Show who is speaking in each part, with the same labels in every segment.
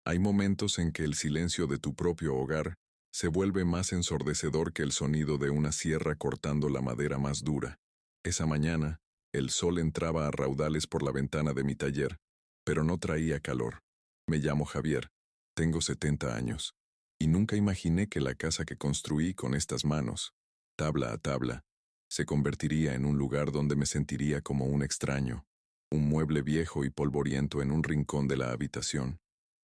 Speaker 1: Hay momentos en que el silencio de tu propio hogar se vuelve más ensordecedor que el sonido de una sierra cortando la madera más dura. Esa mañana, el sol entraba a raudales por la ventana de mi taller, pero no traía calor. Me llamo Javier, tengo 70 años, y nunca imaginé que la casa que construí con estas manos, tabla a tabla, se convertiría en un lugar donde me sentiría como un extraño, un mueble viejo y polvoriento en un rincón de la habitación.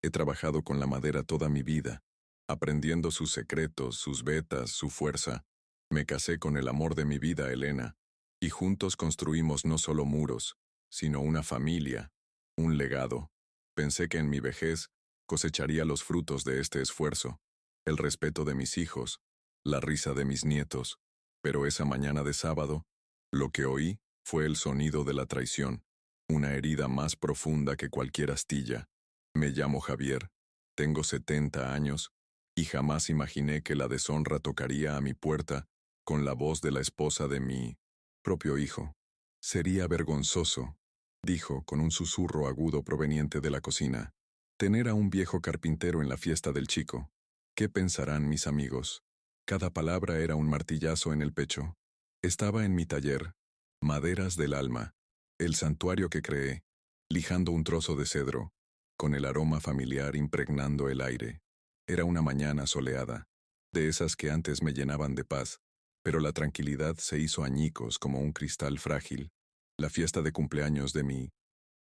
Speaker 1: He trabajado con la madera toda mi vida, aprendiendo sus secretos, sus vetas, su fuerza. Me casé con el amor de mi vida, Elena, y juntos construimos no solo muros, sino una familia, un legado. Pensé que en mi vejez cosecharía los frutos de este esfuerzo, el respeto de mis hijos, la risa de mis nietos, pero esa mañana de sábado, lo que oí fue el sonido de la traición, una herida más profunda que cualquier astilla. Me llamo Javier, tengo 70 años, y jamás imaginé que la deshonra tocaría a mi puerta con la voz de la esposa de mi propio hijo. Sería vergonzoso, dijo con un susurro agudo proveniente de la cocina, tener a un viejo carpintero en la fiesta del chico. ¿Qué pensarán mis amigos? Cada palabra era un martillazo en el pecho. Estaba en mi taller, maderas del alma, el santuario que creé, lijando un trozo de cedro, con el aroma familiar impregnando el aire. Era una mañana soleada, de esas que antes me llenaban de paz, pero la tranquilidad se hizo añicos como un cristal frágil. La fiesta de cumpleaños de mi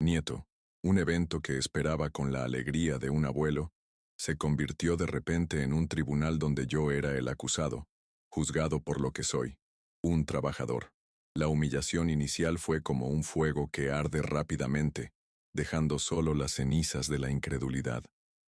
Speaker 1: nieto, un evento que esperaba con la alegría de un abuelo, se convirtió de repente en un tribunal donde yo era el acusado, juzgado por lo que soy, un trabajador. La humillación inicial fue como un fuego que arde rápidamente, dejando solo las cenizas de la incredulidad.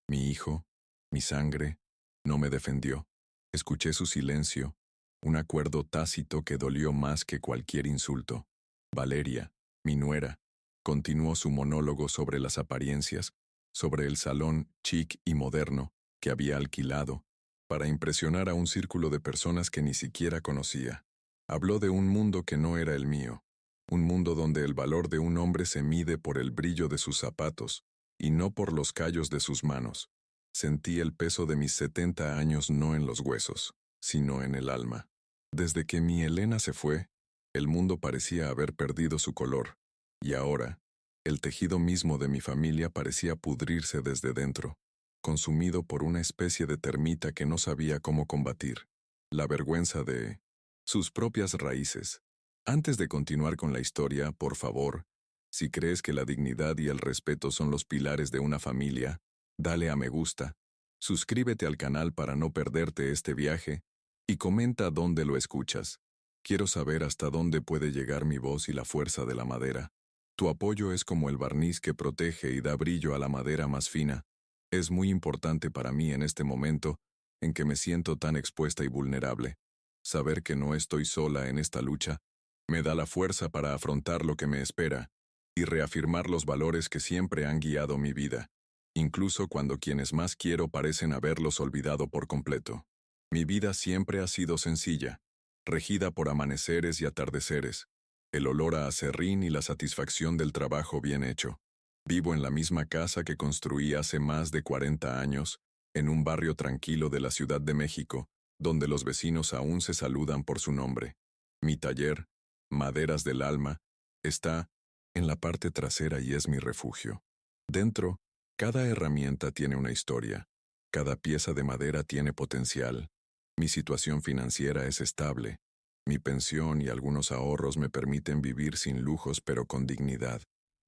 Speaker 1: Mi hijo, mi sangre, no me defendió. Escuché su silencio, un acuerdo tácito que dolió más que cualquier insulto. Valeria, mi nuera, continuó su monólogo sobre las apariencias, sobre el salón chic y moderno que había alquilado, para impresionar a un círculo de personas que ni siquiera conocía. Habló de un mundo que no era el mío, un mundo donde el valor de un hombre se mide por el brillo de sus zapatos, y no por los callos de sus manos. Sentí el peso de mis 70 años no en los huesos, sino en el alma. Desde que mi Elena se fue, el mundo parecía haber perdido su color, y ahora, el tejido mismo de mi familia parecía pudrirse desde dentro, consumido por una especie de termita que no sabía cómo combatir, la vergüenza de sus propias raíces. Antes de continuar con la historia, por favor, si crees que la dignidad y el respeto son los pilares de una familia, dale a me gusta, suscríbete al canal para no perderte este viaje, y comenta dónde lo escuchas. Quiero saber hasta dónde puede llegar mi voz y la fuerza de la madera. Tu apoyo es como el barniz que protege y da brillo a la madera más fina. Es muy importante para mí en este momento, en que me siento tan expuesta y vulnerable. Saber que no estoy sola en esta lucha, me da la fuerza para afrontar lo que me espera, y reafirmar los valores que siempre han guiado mi vida, incluso cuando quienes más quiero parecen haberlos olvidado por completo. Mi vida siempre ha sido sencilla, regida por amaneceres y atardeceres, el olor a aserrín y la satisfacción del trabajo bien hecho. Vivo en la misma casa que construí hace más de 40 años, en un barrio tranquilo de la Ciudad de México, donde los vecinos aún se saludan por su nombre. Mi taller, Maderas del Alma, está en la parte trasera y es mi refugio. Dentro, cada herramienta tiene una historia, cada pieza de madera tiene potencial. Mi situación financiera es estable. Mi pensión y algunos ahorros me permiten vivir sin lujos pero con dignidad.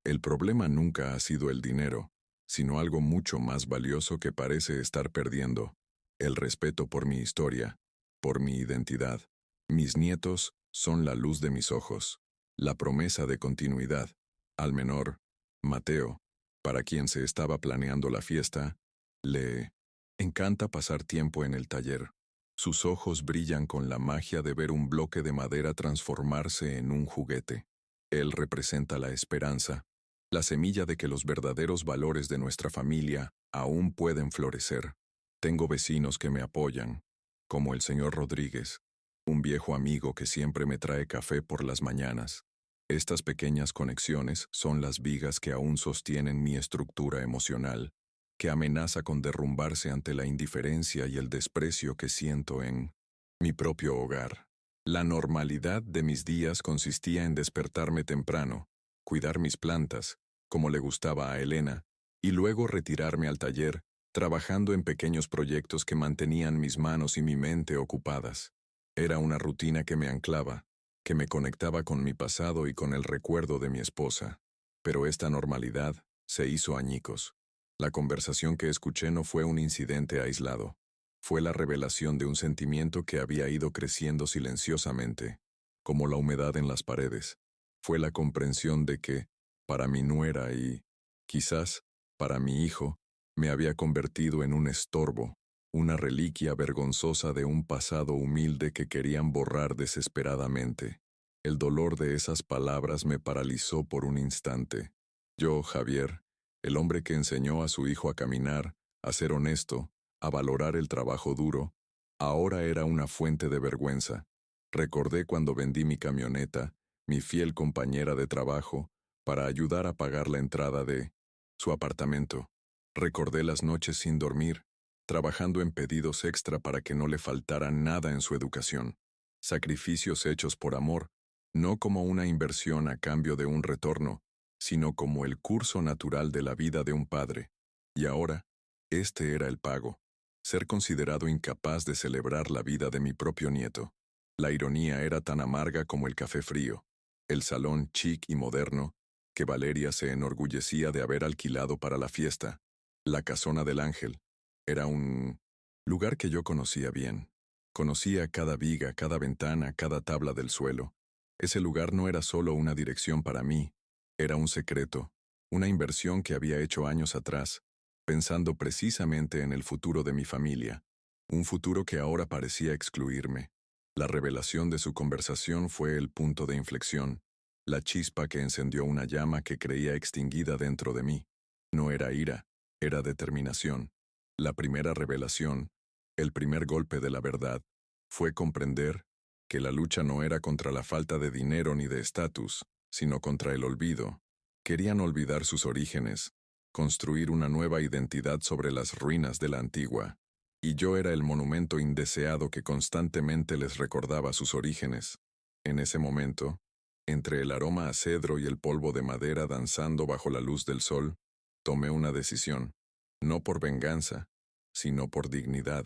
Speaker 1: El problema nunca ha sido el dinero, sino algo mucho más valioso que parece estar perdiendo: el respeto por mi historia, por mi identidad. Mis nietos son la luz de mis ojos, la promesa de continuidad. Al menor, Mateo, para quien se estaba planeando la fiesta, le encanta pasar tiempo en el taller. Sus ojos brillan con la magia de ver un bloque de madera transformarse en un juguete. Él representa la esperanza, la semilla de que los verdaderos valores de nuestra familia aún pueden florecer. Tengo vecinos que me apoyan, como el señor Rodríguez, un viejo amigo que siempre me trae café por las mañanas. Estas pequeñas conexiones son las vigas que aún sostienen mi estructura emocional. que amenaza con derrumbarse ante la indiferencia y el desprecio que siento en mi propio hogar. La normalidad de mis días consistía en despertarme temprano, cuidar mis plantas, como le gustaba a Elena, y luego retirarme al taller, trabajando en pequeños proyectos que mantenían mis manos y mi mente ocupadas. Era una rutina que me anclaba, que me conectaba con mi pasado y con el recuerdo de mi esposa. Pero esta normalidad se hizo añicos. La conversación que escuché no fue un incidente aislado. Fue la revelación de un sentimiento que había ido creciendo silenciosamente, como la humedad en las paredes. Fue la comprensión de que, para mi nuera y, quizás, para mi hijo, me había convertido en un estorbo, una reliquia vergonzosa de un pasado humilde que querían borrar desesperadamente. El dolor de esas palabras me paralizó por un instante. Yo, Javier, el hombre que enseñó a su hijo a caminar, a ser honesto, a valorar el trabajo duro, ahora era una fuente de vergüenza. Recordé cuando vendí mi camioneta, mi fiel compañera de trabajo, para ayudar a pagar la entrada de su apartamento. Recordé las noches sin dormir, trabajando en pedidos extra para que no le faltara nada en su educación. Sacrificios hechos por amor, no como una inversión a cambio de un retorno, sino como el curso natural de la vida de un padre. Y ahora, este era el pago: ser considerado incapaz de celebrar la vida de mi propio nieto. La ironía era tan amarga como el café frío, el salón chic y moderno, que Valeria se enorgullecía de haber alquilado para la fiesta. La casona del Ángel era un lugar que yo conocía bien. Conocía cada viga, cada ventana, cada tabla del suelo. Ese lugar no era solo una dirección para mí, era un secreto, una inversión que había hecho años atrás, pensando precisamente en el futuro de mi familia, un futuro que ahora parecía excluirme. La revelación de su conversación fue el punto de inflexión, la chispa que encendió una llama que creía extinguida dentro de mí. No era ira, era determinación. La primera revelación, el primer golpe de la verdad, fue comprender que la lucha no era contra la falta de dinero ni de estatus, sino contra el olvido. Querían olvidar sus orígenes, construir una nueva identidad sobre las ruinas de la antigua, y yo era el monumento indeseado que constantemente les recordaba sus orígenes. En ese momento, entre el aroma a cedro y el polvo de madera danzando bajo la luz del sol, tomé una decisión, no por venganza, sino por dignidad.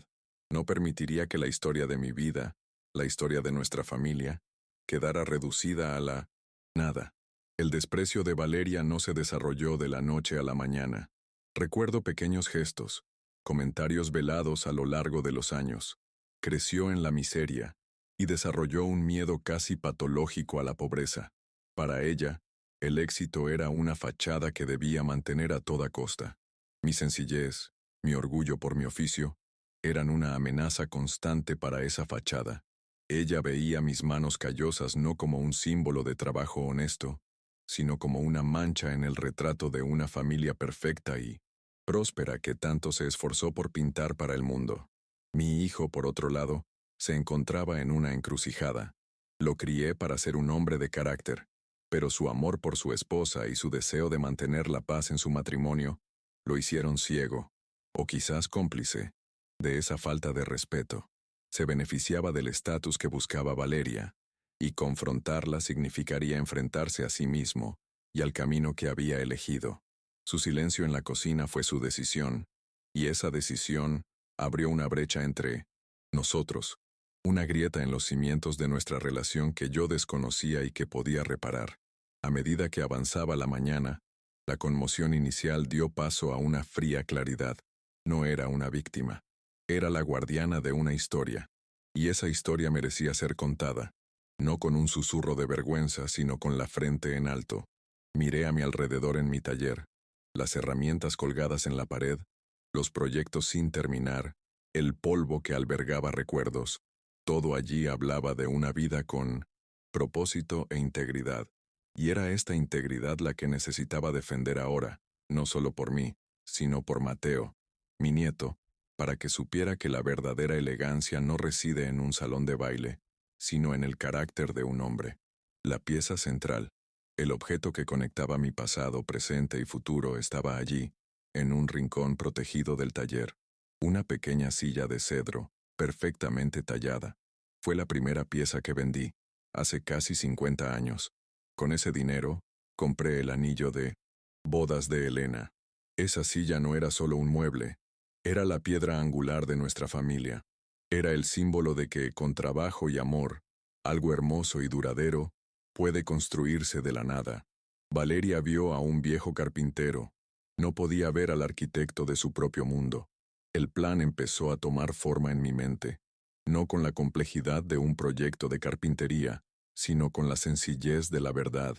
Speaker 1: No permitiría que la historia de mi vida, la historia de nuestra familia, quedara reducida a la nada. El desprecio de Valeria no se desarrolló de la noche a la mañana. Recuerdo pequeños gestos, comentarios velados a lo largo de los años. Creció en la miseria y desarrolló un miedo casi patológico a la pobreza. Para ella, el éxito era una fachada que debía mantener a toda costa. Mi sencillez, mi orgullo por mi oficio, eran una amenaza constante para esa fachada. Ella veía mis manos callosas no como un símbolo de trabajo honesto, sino como una mancha en el retrato de una familia perfecta y próspera que tanto se esforzó por pintar para el mundo. Mi hijo, por otro lado, se encontraba en una encrucijada. Lo crié para ser un hombre de carácter, pero su amor por su esposa y su deseo de mantener la paz en su matrimonio lo hicieron ciego, o quizás cómplice, de esa falta de respeto. Se beneficiaba del estatus que buscaba Valeria, y confrontarla significaría enfrentarse a sí mismo y al camino que había elegido. Su silencio en la cocina fue su decisión, y esa decisión abrió una brecha entre nosotros, una grieta en los cimientos de nuestra relación que yo desconocía y que podía reparar. A medida que avanzaba la mañana, la conmoción inicial dio paso a una fría claridad. No era una víctima, era la guardiana de una historia, y esa historia merecía ser contada, no con un susurro de vergüenza, sino con la frente en alto. Miré a mi alrededor en mi taller, las herramientas colgadas en la pared, los proyectos sin terminar, el polvo que albergaba recuerdos. Todo allí hablaba de una vida con propósito e integridad, y era esta integridad la que necesitaba defender ahora, no solo por mí, sino por Mateo, mi nieto, para que supiera que la verdadera elegancia no reside en un salón de baile, sino en el carácter de un hombre. La pieza central, el objeto que conectaba mi pasado, presente y futuro, estaba allí, en un rincón protegido del taller, una pequeña silla de cedro, perfectamente tallada. Fue la primera pieza que vendí, hace casi 50 años. Con ese dinero, compré el anillo de bodas de Elena. Esa silla no era solo un mueble, era la piedra angular de nuestra familia. Era el símbolo de que, con trabajo y amor, algo hermoso y duradero puede construirse de la nada. Valeria vio a un viejo carpintero. No podía ver al arquitecto de su propio mundo. El plan empezó a tomar forma en mi mente, no con la complejidad de un proyecto de carpintería, sino con la sencillez de la verdad.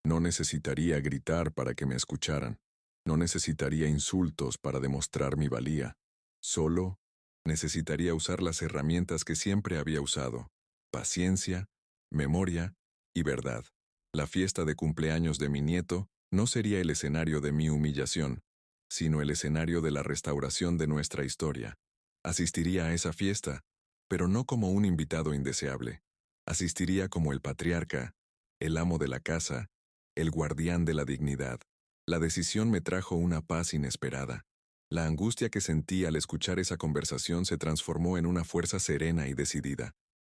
Speaker 1: No necesitaría gritar para que me escucharan. No necesitaría insultos para demostrar mi valía. Solo necesitaría usar las herramientas que siempre había usado: paciencia, memoria y verdad. La fiesta de cumpleaños de mi nieto no sería el escenario de mi humillación, sino el escenario de la restauración de nuestra historia. Asistiría a esa fiesta, pero no como un invitado indeseable. Asistiría como el patriarca, el amo de la casa, el guardián de la dignidad. La decisión me trajo una paz inesperada. La angustia que sentí al escuchar esa conversación se transformó en una fuerza serena y decidida.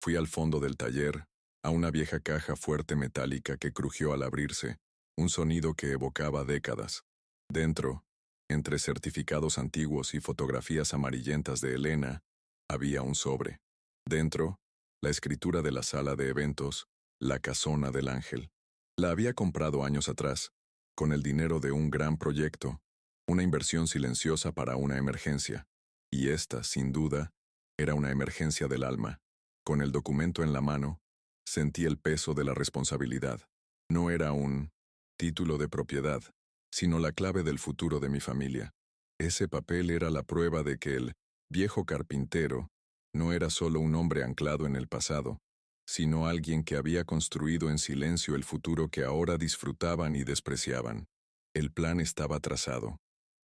Speaker 1: Fui al fondo del taller, a una vieja caja fuerte metálica que crujió al abrirse, un sonido que evocaba décadas. Dentro, entre certificados antiguos y fotografías amarillentas de Elena, había un sobre. Dentro, la escritura de la sala de eventos, la casona del ángel. La había comprado años atrás, con el dinero de un gran proyecto, una inversión silenciosa para una emergencia. Y esta, sin duda, era una emergencia del alma. Con el documento en la mano, sentí el peso de la responsabilidad. No era un título de propiedad, sino la clave del futuro de mi familia. Ese papel era la prueba de que el viejo carpintero no era solo un hombre anclado en el pasado, sino alguien que había construido en silencio el futuro que ahora disfrutaban y despreciaban. El plan estaba trazado.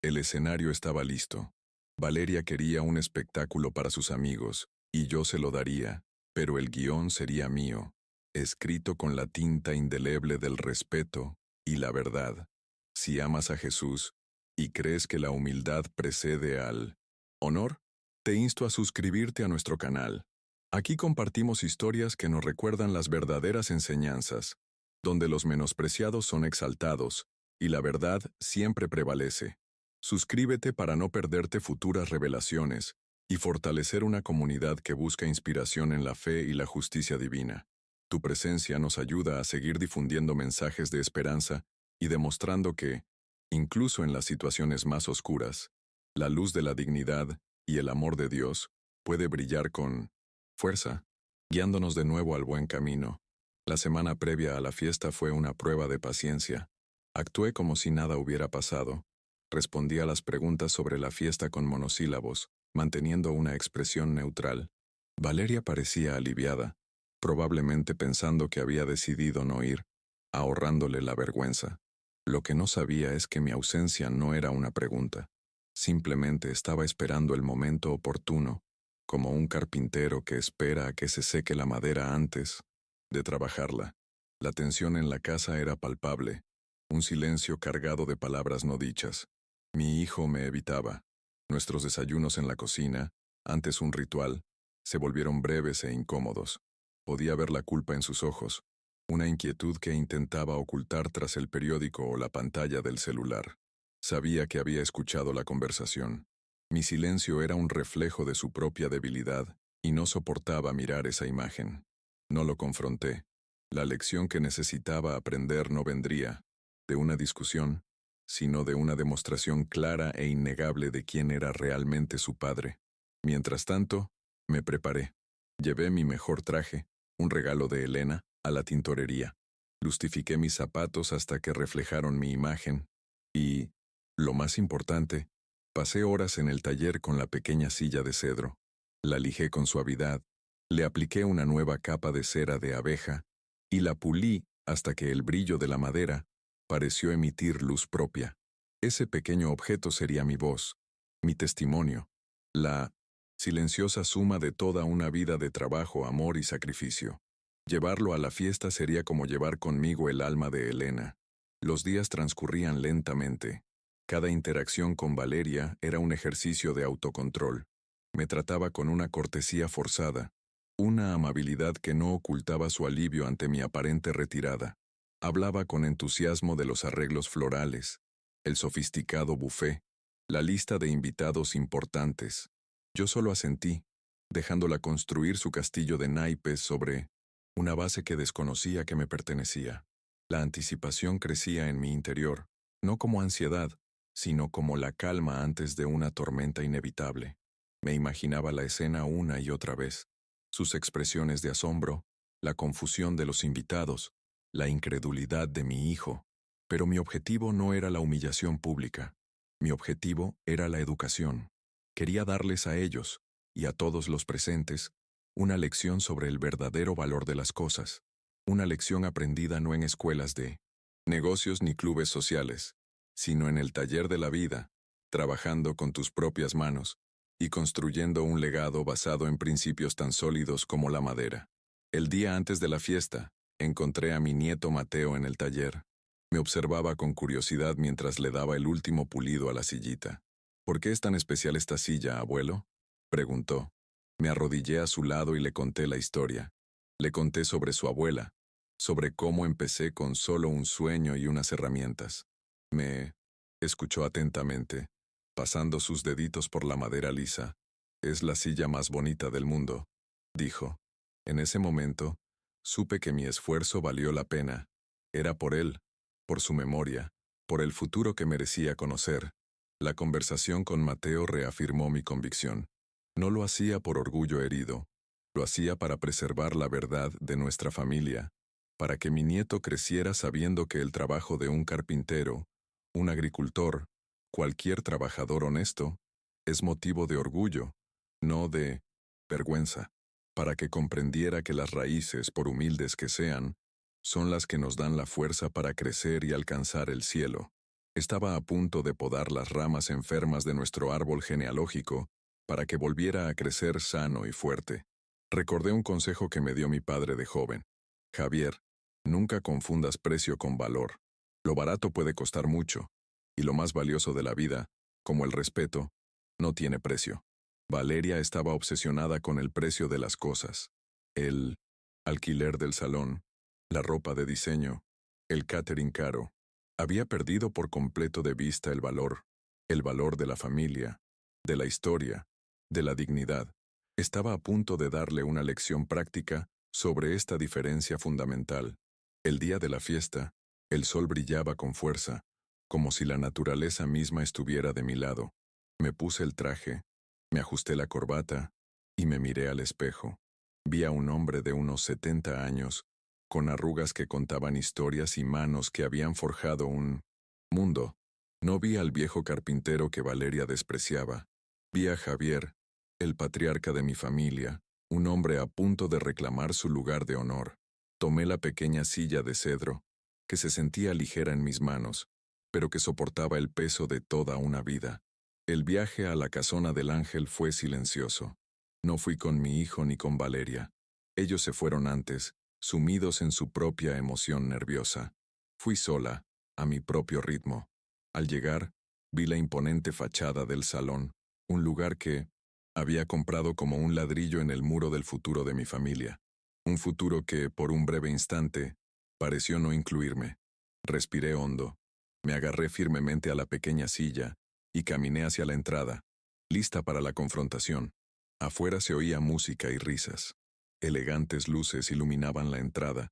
Speaker 1: El escenario estaba listo. Valeria quería un espectáculo para sus amigos, y yo se lo daría, pero el guión sería mío, escrito con la tinta indeleble del respeto y la verdad. Si amas a Jesús y crees que la humildad precede al honor, te insto a suscribirte a nuestro canal. Aquí compartimos historias que nos recuerdan las verdaderas enseñanzas, donde los menospreciados son exaltados y la verdad siempre prevalece. Suscríbete para no perderte futuras revelaciones y fortalecer una comunidad que busca inspiración en la fe y la justicia divina. Tu presencia nos ayuda a seguir difundiendo mensajes de esperanza y demostrando que, incluso en las situaciones más oscuras, la luz de la dignidad y el amor de Dios puede brillar con fuerza, guiándonos de nuevo al buen camino. La semana previa a la fiesta fue una prueba de paciencia. Actué como si nada hubiera pasado. Respondí a las preguntas sobre la fiesta con monosílabos, manteniendo una expresión neutral. Valeria parecía aliviada, probablemente pensando que había decidido no ir, ahorrándole la vergüenza. Lo que no sabía es que mi ausencia no era una pregunta. Simplemente estaba esperando el momento oportuno, como un carpintero que espera a que se seque la madera antes de trabajarla. La tensión en la casa era palpable, un silencio cargado de palabras no dichas. Mi hijo me evitaba. Nuestros desayunos en la cocina, antes un ritual, se volvieron breves e incómodos. Podía ver la culpa en sus ojos, una inquietud que intentaba ocultar tras el periódico o la pantalla del celular. Sabía que había escuchado la conversación. Mi silencio era un reflejo de su propia debilidad, y no soportaba mirar esa imagen. No lo confronté. La lección que necesitaba aprender no vendría de una discusión, sino de una demostración clara e innegable de quién era realmente su padre. Mientras tanto, me preparé. Llevé mi mejor traje, un regalo de Elena, a la tintorería. Lustifiqué mis zapatos hasta que reflejaron mi imagen, y, lo más importante, pasé horas en el taller con la pequeña silla de cedro. La lijé con suavidad, le apliqué una nueva capa de cera de abeja, y la pulí hasta que el brillo de la madera pareció emitir luz propia. Ese pequeño objeto sería mi voz, mi testimonio, la silenciosa suma de toda una vida de trabajo, amor y sacrificio. Llevarlo a la fiesta sería como llevar conmigo el alma de Elena. Los días transcurrían lentamente. Cada interacción con Valeria era un ejercicio de autocontrol. Me trataba con una cortesía forzada, una amabilidad que no ocultaba su alivio ante mi aparente retirada. Hablaba con entusiasmo de los arreglos florales, el sofisticado buffet, la lista de invitados importantes. Yo solo asentí, dejándola construir su castillo de naipes sobre una base que desconocía que me pertenecía. La anticipación crecía en mi interior, no como ansiedad, sino como la calma antes de una tormenta inevitable. Me imaginaba la escena una y otra vez, sus expresiones de asombro, la confusión de los invitados, la incredulidad de mi hijo. Pero mi objetivo no era la humillación pública. Mi objetivo era la educación. Quería darles a ellos, y a todos los presentes, una lección sobre el verdadero valor de las cosas, una lección aprendida no en escuelas de negocios ni clubes sociales, sino en el taller de la vida, trabajando con tus propias manos y construyendo un legado basado en principios tan sólidos como la madera. El día antes de la fiesta, encontré a mi nieto Mateo en el taller. Me observaba con curiosidad mientras le daba el último pulido a la sillita. ¿Por qué es tan especial esta silla, abuelo?, preguntó. Me arrodillé a su lado y le conté la historia. Le conté sobre su abuela, sobre cómo empecé con solo un sueño y unas herramientas. Me escuchó atentamente, pasando sus deditos por la madera lisa. Es la silla más bonita del mundo, dijo. En ese momento, supe que mi esfuerzo valió la pena. Era por él, por su memoria, por el futuro que merecía conocer. La conversación con Mateo reafirmó mi convicción. No lo hacía por orgullo herido, lo hacía para preservar la verdad de nuestra familia, para que mi nieto creciera sabiendo que el trabajo de un carpintero, un agricultor, cualquier trabajador honesto, es motivo de orgullo, no de vergüenza, para que comprendiera que las raíces, por humildes que sean, son las que nos dan la fuerza para crecer y alcanzar el cielo. Estaba a punto de podar las ramas enfermas de nuestro árbol genealógico para que volviera a crecer sano y fuerte. Recordé un consejo que me dio mi padre de joven. Javier, nunca confundas precio con valor. Lo barato puede costar mucho, y lo más valioso de la vida, como el respeto, no tiene precio. Valeria estaba obsesionada con el precio de las cosas. El alquiler del salón, la ropa de diseño, el catering caro. Había perdido por completo de vista el valor de la familia, de la historia, de la dignidad. Estaba a punto de darle una lección práctica sobre esta diferencia fundamental. El día de la fiesta, el sol brillaba con fuerza, como si la naturaleza misma estuviera de mi lado. Me puse el traje, me ajusté la corbata y me miré al espejo. Vi a un hombre de unos 70 años, con arrugas que contaban historias y manos que habían forjado un mundo. No vi al viejo carpintero que Valeria despreciaba. Vi a Javier, el patriarca de mi familia, un hombre a punto de reclamar su lugar de honor. Tomé la pequeña silla de cedro, que se sentía ligera en mis manos, pero que soportaba el peso de toda una vida. El viaje a la casona del ángel fue silencioso. No fui con mi hijo ni con Valeria. Ellos se fueron antes, sumidos en su propia emoción nerviosa. Fui sola, a mi propio ritmo. Al llegar, vi la imponente fachada del salón, un lugar que había comprado como un ladrillo en el muro del futuro de mi familia. Un futuro que, por un breve instante, pareció no incluirme. Respiré hondo. Me agarré firmemente a la pequeña silla y caminé hacia la entrada, lista para la confrontación. Afuera se oía música y risas. Elegantes luces iluminaban la entrada,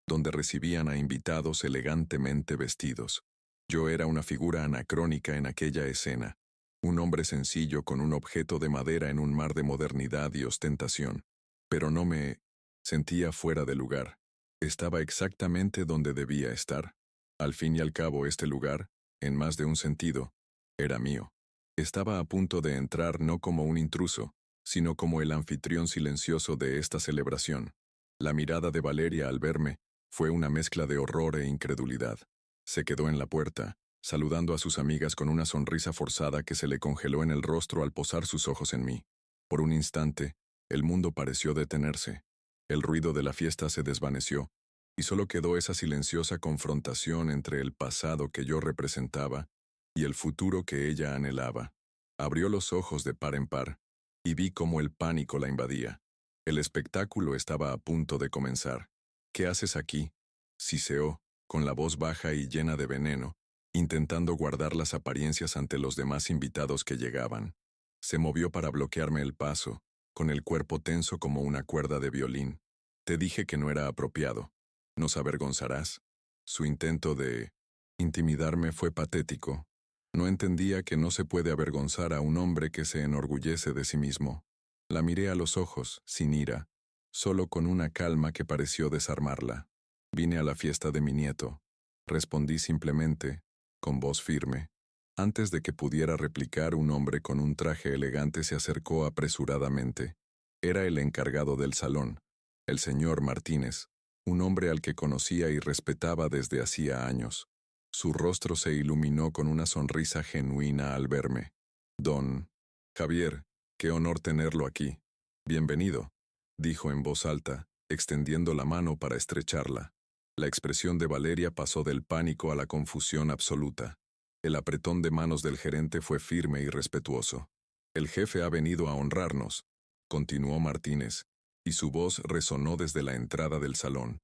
Speaker 1: donde recibían a invitados elegantemente vestidos. Yo era una figura anacrónica en aquella escena, un hombre sencillo con un objeto de madera en un mar de modernidad y ostentación. Pero no me sentía fuera de lugar. Estaba exactamente donde debía estar. Al fin y al cabo, este lugar, en más de un sentido, era mío. Estaba a punto de entrar no como un intruso, sino como el anfitrión silencioso de esta celebración. La mirada de Valeria al verme fue una mezcla de horror e incredulidad. Se quedó en la puerta, saludando a sus amigas con una sonrisa forzada que se le congeló en el rostro al posar sus ojos en mí. Por un instante, el mundo pareció detenerse. El ruido de la fiesta se desvaneció, y solo quedó esa silenciosa confrontación entre el pasado que yo representaba y el futuro que ella anhelaba. Abrió los ojos de par en par, y vi cómo el pánico la invadía. El espectáculo estaba a punto de comenzar. ¿Qué haces aquí?, siseó, con la voz baja y llena de veneno, intentando guardar las apariencias ante los demás invitados que llegaban. Se movió para bloquearme el paso, con el cuerpo tenso como una cuerda de violín. Te dije que no era apropiado. ¿Nos avergonzarás? Su intento de intimidarme fue patético. No entendía que no se puede avergonzar a un hombre que se enorgullece de sí mismo. La miré a los ojos, sin ira, solo con una calma que pareció desarmarla. Vine a la fiesta de mi nieto. Respondí simplemente, con voz firme. Antes de que pudiera replicar, un hombre con un traje elegante se acercó apresuradamente. Era el encargado del salón, el señor Martínez, un hombre al que conocía y respetaba desde hacía años. Su rostro se iluminó con una sonrisa genuina al verme. Don Javier, qué honor tenerlo aquí. Bienvenido, dijo en voz alta, extendiendo la mano para estrecharla. La expresión de Valeria pasó del pánico a la confusión absoluta. El apretón de manos del gerente fue firme y respetuoso. El jefe ha venido a honrarnos, continuó Martínez, y su voz resonó desde la entrada del salón.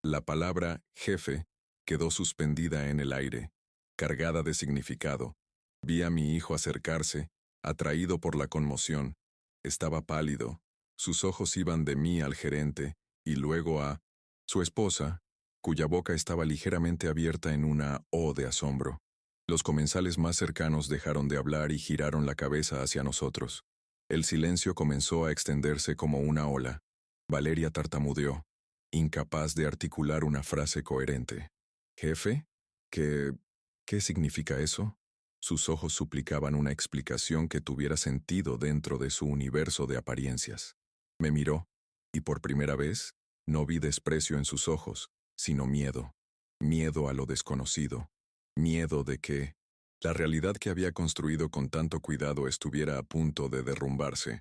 Speaker 1: La palabra jefe quedó suspendida en el aire, cargada de significado. Vi a mi hijo acercarse, atraído por la conmoción. Estaba pálido. Sus ojos iban de mí al gerente, y luego a su esposa, cuya boca estaba ligeramente abierta en una O de asombro. Los comensales más cercanos dejaron de hablar y giraron la cabeza hacia nosotros. El silencio comenzó a extenderse como una ola. Valeria tartamudeó, incapaz de articular una frase coherente. ¿Jefe? ¿Qué significa eso? Sus ojos suplicaban una explicación que tuviera sentido dentro de su universo de apariencias. Me miró, y por primera vez, no vi desprecio en sus ojos, sino miedo. Miedo a lo desconocido. Miedo de que la realidad que había construido con tanto cuidado estuviera a punto de derrumbarse.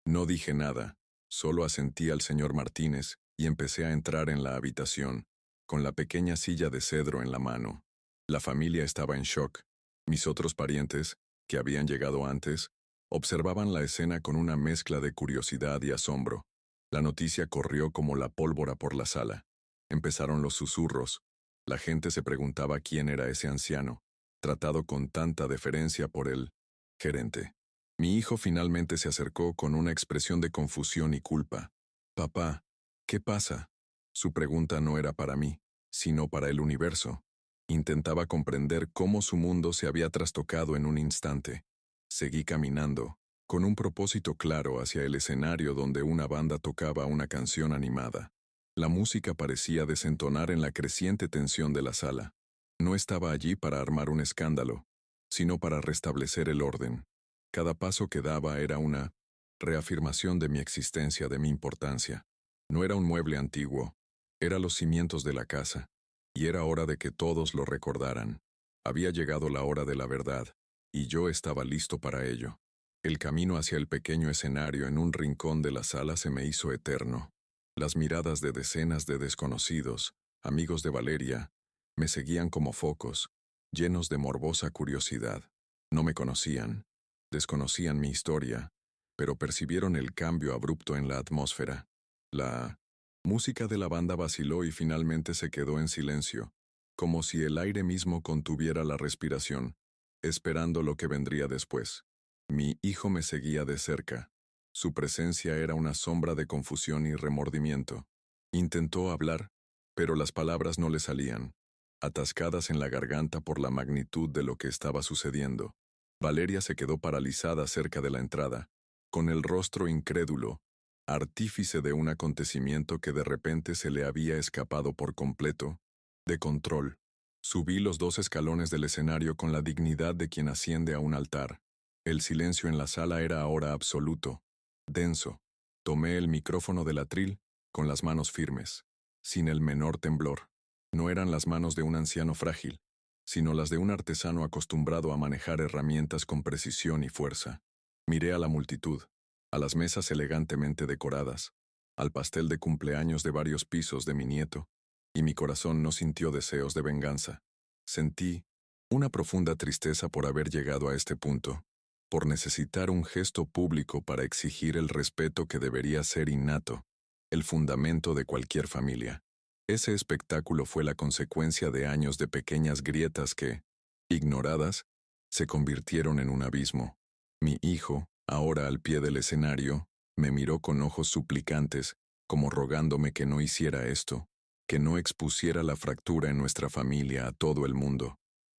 Speaker 1: No dije nada, solo asentí al señor Martínez y empecé a entrar en la habitación, con la pequeña silla de cedro en la mano. La familia estaba en shock. Mis otros parientes, que habían llegado antes, observaban la escena con una mezcla de curiosidad y asombro. La noticia corrió como la pólvora por la sala. Empezaron los susurros. La gente se preguntaba quién era ese anciano, tratado con tanta deferencia por el gerente. Mi hijo finalmente se acercó con una expresión de confusión y culpa. «Papá, ¿qué pasa?» Su pregunta no era para mí, sino para el universo. Intentaba comprender cómo su mundo se había trastocado en un instante. Seguí caminando, con un propósito claro hacia el escenario donde una banda tocaba una canción animada. La música parecía desentonar en la creciente tensión de la sala. No estaba allí para armar un escándalo, sino para restablecer el orden. Cada paso que daba era una reafirmación de mi existencia, de mi importancia. No era un mueble antiguo, era los cimientos de la casa, y era hora de que todos lo recordaran. Había llegado la hora de la verdad, y yo estaba listo para ello. El camino hacia el pequeño escenario en un rincón de la sala se me hizo eterno. Las miradas de decenas de desconocidos, amigos de Valeria, me seguían como focos, llenos de morbosa curiosidad. No me conocían, desconocían mi historia, pero percibieron el cambio abrupto en la atmósfera. La música de la banda vaciló y finalmente se quedó en silencio, como si el aire mismo contuviera la respiración, esperando lo que vendría después. Mi hijo me seguía de cerca. Su presencia era una sombra de confusión y remordimiento. Intentó hablar, pero las palabras no le salían, atascadas en la garganta por la magnitud de lo que estaba sucediendo. Valeria se quedó paralizada cerca de la entrada, con el rostro incrédulo, artífice de un acontecimiento que de repente se le había escapado por completo, de control. Subí los 2 escalones del escenario con la dignidad de quien asciende a un altar. El silencio en la sala era ahora absoluto, denso. Tomé el micrófono del atril, con las manos firmes, sin el menor temblor. No eran las manos de un anciano frágil, sino las de un artesano acostumbrado a manejar herramientas con precisión y fuerza. Miré a la multitud, a las mesas elegantemente decoradas, al pastel de cumpleaños de varios pisos de mi nieto, y mi corazón no sintió deseos de venganza. Sentí Una profunda tristeza por haber llegado a este punto, por necesitar un gesto público para exigir el respeto que debería ser innato, el fundamento de cualquier familia. Ese espectáculo fue la consecuencia de años de pequeñas grietas que, ignoradas, se convirtieron en un abismo. Mi hijo, ahora al pie del escenario, me miró con ojos suplicantes, como rogándome que no hiciera esto, que no expusiera la fractura en nuestra familia a todo el mundo.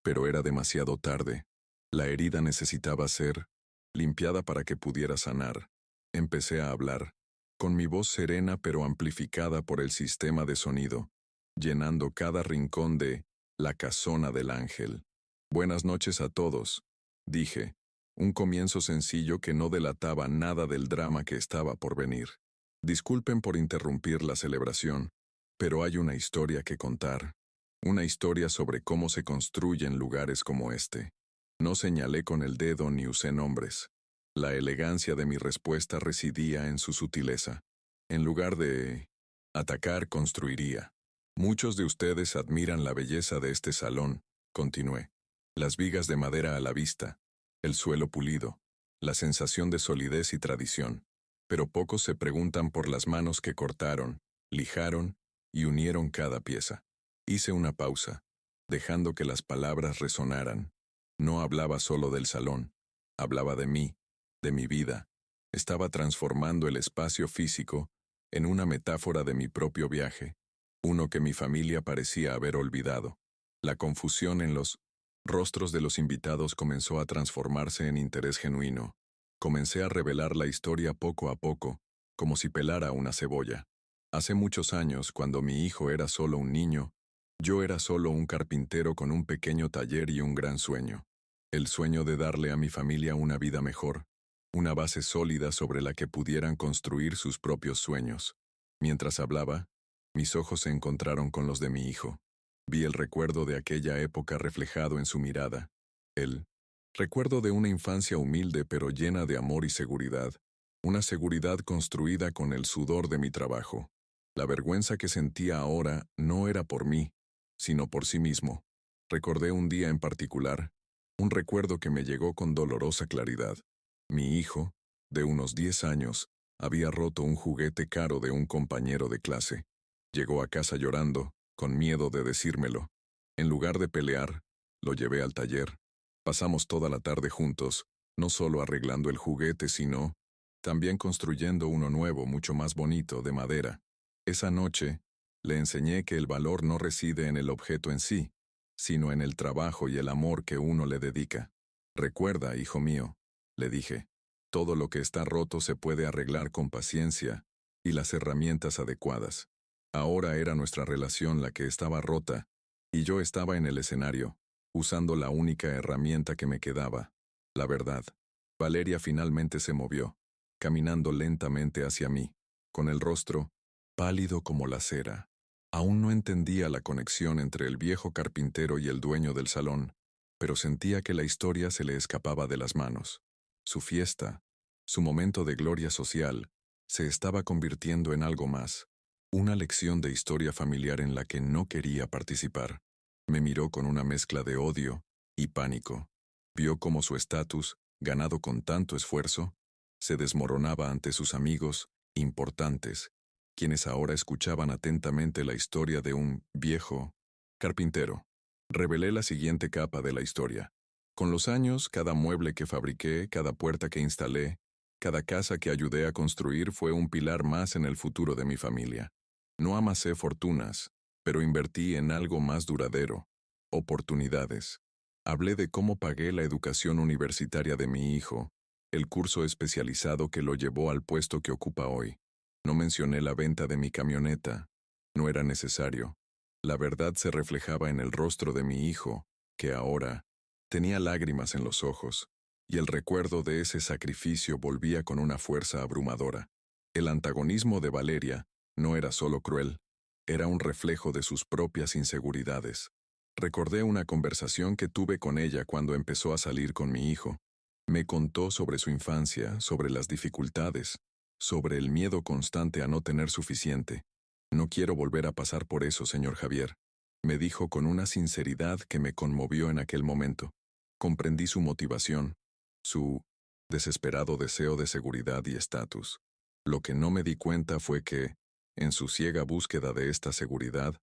Speaker 1: Pero era demasiado tarde. La herida necesitaba ser limpiada para que pudiera sanar. Empecé a hablar, con mi voz serena pero amplificada por el sistema de sonido, llenando cada rincón de la casona del ángel. Buenas noches a todos, dije, un comienzo sencillo que no delataba nada del drama que estaba por venir. Disculpen por interrumpir la celebración, pero hay una historia que contar. Una historia sobre cómo se construyen lugares como este. No señalé con el dedo ni usé nombres. La elegancia de mi respuesta residía en su sutileza. En lugar de atacar, construiría. Muchos de ustedes admiran la belleza de este salón, continué. Las vigas de madera a la vista, el suelo pulido, la sensación de solidez y tradición. Pero pocos se preguntan por las manos que cortaron, lijaron y unieron cada pieza. Hice una pausa, dejando que las palabras resonaran. No hablaba solo del salón, hablaba de mí, de mi vida. Estaba transformando el espacio físico en una metáfora de mi propio viaje, uno que mi familia parecía haber olvidado. La confusión en los rostros de los invitados comenzó a transformarse en interés genuino. Comencé a revelar la historia poco a poco, como si pelara una cebolla. Hace muchos años, cuando mi hijo era solo un niño, yo era solo un carpintero con un pequeño taller y un gran sueño. El sueño de darle a mi familia una vida mejor, una base sólida sobre la que pudieran construir sus propios sueños. Mientras hablaba, mis ojos se encontraron con los de mi hijo. Vi el recuerdo de aquella época reflejado en su mirada. El recuerdo de una infancia humilde pero llena de amor y seguridad. Una seguridad construida con el sudor de mi trabajo. La vergüenza que sentía ahora no era por mí, sino por sí mismo. Recordé un día en particular, un recuerdo que me llegó con dolorosa claridad. Mi hijo, de unos 10 años, había roto un juguete caro de un compañero de clase. Llegó a casa llorando, con miedo de decírmelo. En lugar de pelear, lo llevé al taller. Pasamos toda la tarde juntos, no solo arreglando el juguete, sino también construyendo uno nuevo, mucho más bonito, de madera. Esa noche, le enseñé que el valor no reside en el objeto en sí, sino en el trabajo y el amor que uno le dedica. Recuerda, hijo mío, le dije, todo lo que está roto se puede arreglar con paciencia y las herramientas adecuadas. Ahora era nuestra relación la que estaba rota, y yo estaba en el escenario, usando la única herramienta que me quedaba, la verdad. Valeria finalmente se movió, caminando lentamente hacia mí, con el rostro pálido como la cera. Aún no entendía la conexión entre el viejo carpintero y el dueño del salón, pero sentía que la historia se le escapaba de las manos. Su fiesta, su momento de gloria social, se estaba convirtiendo en algo más, una lección de historia familiar en la que no quería participar. Me miró con una mezcla de odio y pánico. Vio cómo su estatus, ganado con tanto esfuerzo, se desmoronaba ante sus amigos importantes, quienes ahora escuchaban atentamente la historia de un viejo carpintero. Revelé la siguiente capa de la historia. Con los años, cada mueble que fabriqué, cada puerta que instalé, cada casa que ayudé a construir fue un pilar más en el futuro de mi familia. No amasé fortunas, pero invertí en algo más duradero, oportunidades. Hablé de cómo pagué la educación universitaria de mi hijo, el curso especializado que lo llevó al puesto que ocupa hoy. No mencioné la venta de mi camioneta. No era necesario. La verdad se reflejaba en el rostro de mi hijo, que ahora tenía lágrimas en los ojos, y el recuerdo de ese sacrificio volvía con una fuerza abrumadora. El antagonismo de Valeria no era solo cruel, era un reflejo de sus propias inseguridades. Recordé una conversación que tuve con ella cuando empezó a salir con mi hijo. Me contó sobre su infancia, sobre las dificultades, sobre el miedo constante a no tener suficiente. No quiero volver a pasar por eso, señor Javier. me dijo con una sinceridad que me conmovió en aquel momento. Comprendí su motivación, su desesperado deseo de seguridad y estatus. Lo que no me di cuenta fue que, en su ciega búsqueda de esta seguridad,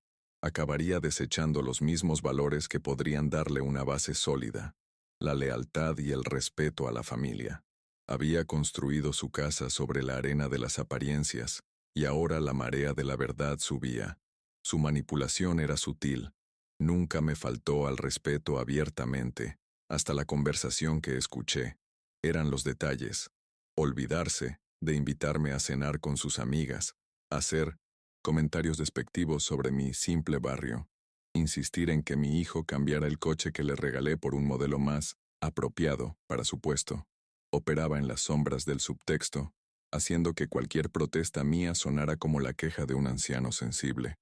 Speaker 1: acabaría desechando los mismos valores que podrían darle una base sólida, la lealtad y el respeto a la familia. Había construido su casa sobre la arena de las apariencias, y ahora la marea de la verdad subía. Su manipulación era sutil. Nunca me faltó al respeto abiertamente, hasta la conversación que escuché. Eran los detalles. Olvidarse de invitarme a cenar con sus amigas, hacer comentarios despectivos sobre mi simple barrio, insistir en que mi hijo cambiara el coche que le regalé por un modelo más apropiado para su puesto. Operaba en las sombras del subtexto, haciendo que cualquier protesta mía sonara como la queja de un anciano sensible.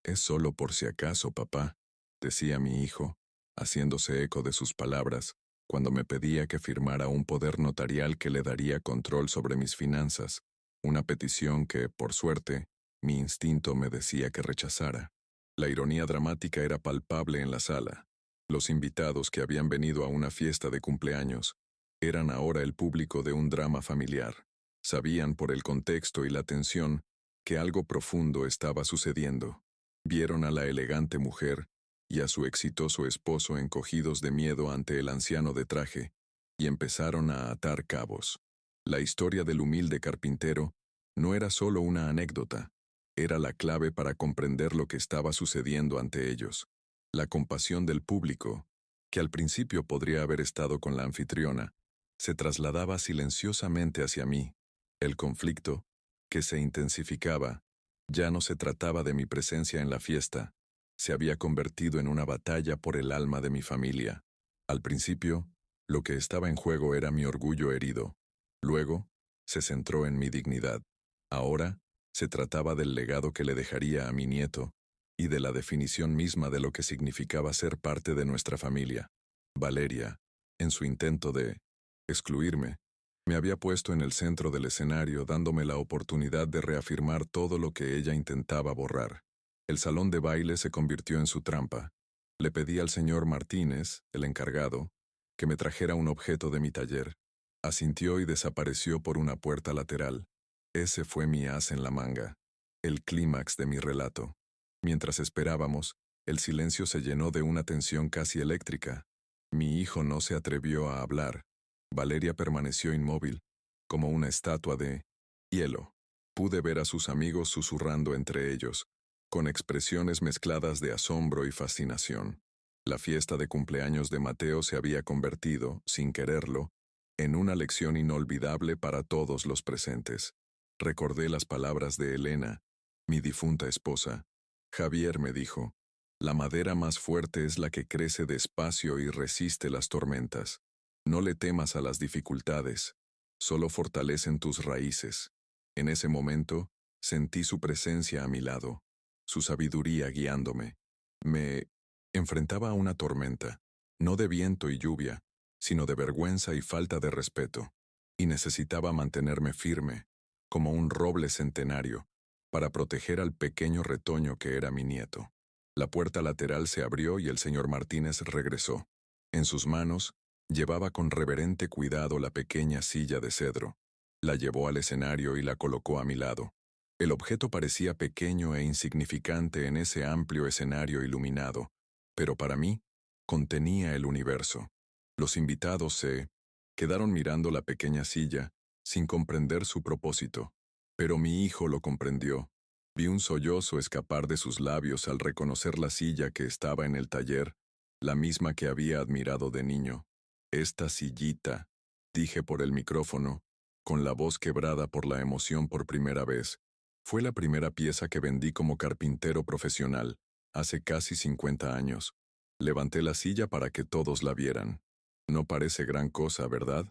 Speaker 1: «Es solo por si acaso, papá», decía mi hijo, haciéndose eco de sus palabras, cuando me pedía que firmara un poder notarial que le daría control sobre mis finanzas, una petición que, por suerte, mi instinto me decía que rechazara. La ironía dramática era palpable en la sala. Los invitados que habían venido a una fiesta de cumpleaños eran ahora el público de un drama familiar. Sabían por el contexto y la tensión que algo profundo estaba sucediendo. Vieron a la elegante mujer y a su exitoso esposo encogidos de miedo ante el anciano de traje, y empezaron a atar cabos. La historia del humilde carpintero no era solo una anécdota, era la clave para comprender lo que estaba sucediendo ante ellos. La compasión del público, que al principio podría haber estado con la anfitriona, se trasladaba silenciosamente hacia mí. El conflicto, que se intensificaba, ya no se trataba de mi presencia en la fiesta, se había convertido en una batalla por el alma de mi familia. Al principio, lo que estaba en juego era mi orgullo herido. Luego, se centró en mi dignidad. Ahora, se trataba del legado que le dejaría a mi nieto y de la definición misma de lo que significaba ser parte de nuestra familia. Valeria, en su intento de excluirme, me había puesto en el centro del escenario dándome la oportunidad de reafirmar todo lo que ella intentaba borrar. El salón de baile se convirtió en su trampa. Le pedí al señor Martínez, el encargado, que me trajera un objeto de mi taller. Asintió y desapareció por una puerta lateral. Ese fue mi as en la manga, el clímax de mi relato. Mientras esperábamos, el silencio se llenó de una tensión casi eléctrica. Mi hijo no se atrevió a hablar. Valeria permaneció inmóvil, como una estatua de hielo. Pude ver a sus amigos susurrando entre ellos, con expresiones mezcladas de asombro y fascinación. La fiesta de cumpleaños de Mateo se había convertido, sin quererlo, en una lección inolvidable para todos los presentes. Recordé las palabras de Elena, mi difunta esposa. Javier me dijo, «La madera más fuerte es la que crece despacio y resiste las tormentas. No le temas a las dificultades, solo fortalecen tus raíces». En ese momento, sentí su presencia a mi lado, su sabiduría guiándome. Me enfrentaba a una tormenta, no de viento y lluvia, sino de vergüenza y falta de respeto, y necesitaba mantenerme firme, como un roble centenario, para proteger al pequeño retoño que era mi nieto. La puerta lateral se abrió y el señor Martínez regresó. En sus manos, llevaba con reverente cuidado la pequeña silla de cedro. La llevó al escenario y la colocó a mi lado. El objeto parecía pequeño e insignificante en ese amplio escenario iluminado, pero para mí, contenía el universo. Los invitados se quedaron mirando la pequeña silla, sin comprender su propósito. Pero mi hijo lo comprendió. Vi un sollozo escapar de sus labios al reconocer la silla que estaba en el taller, la misma que había admirado de niño. «Esta sillita», dije por el micrófono, con la voz quebrada por la emoción por primera vez, fue la primera pieza que vendí como carpintero profesional, hace casi 50 años. Levanté la silla para que todos la vieran. No parece gran cosa, ¿verdad?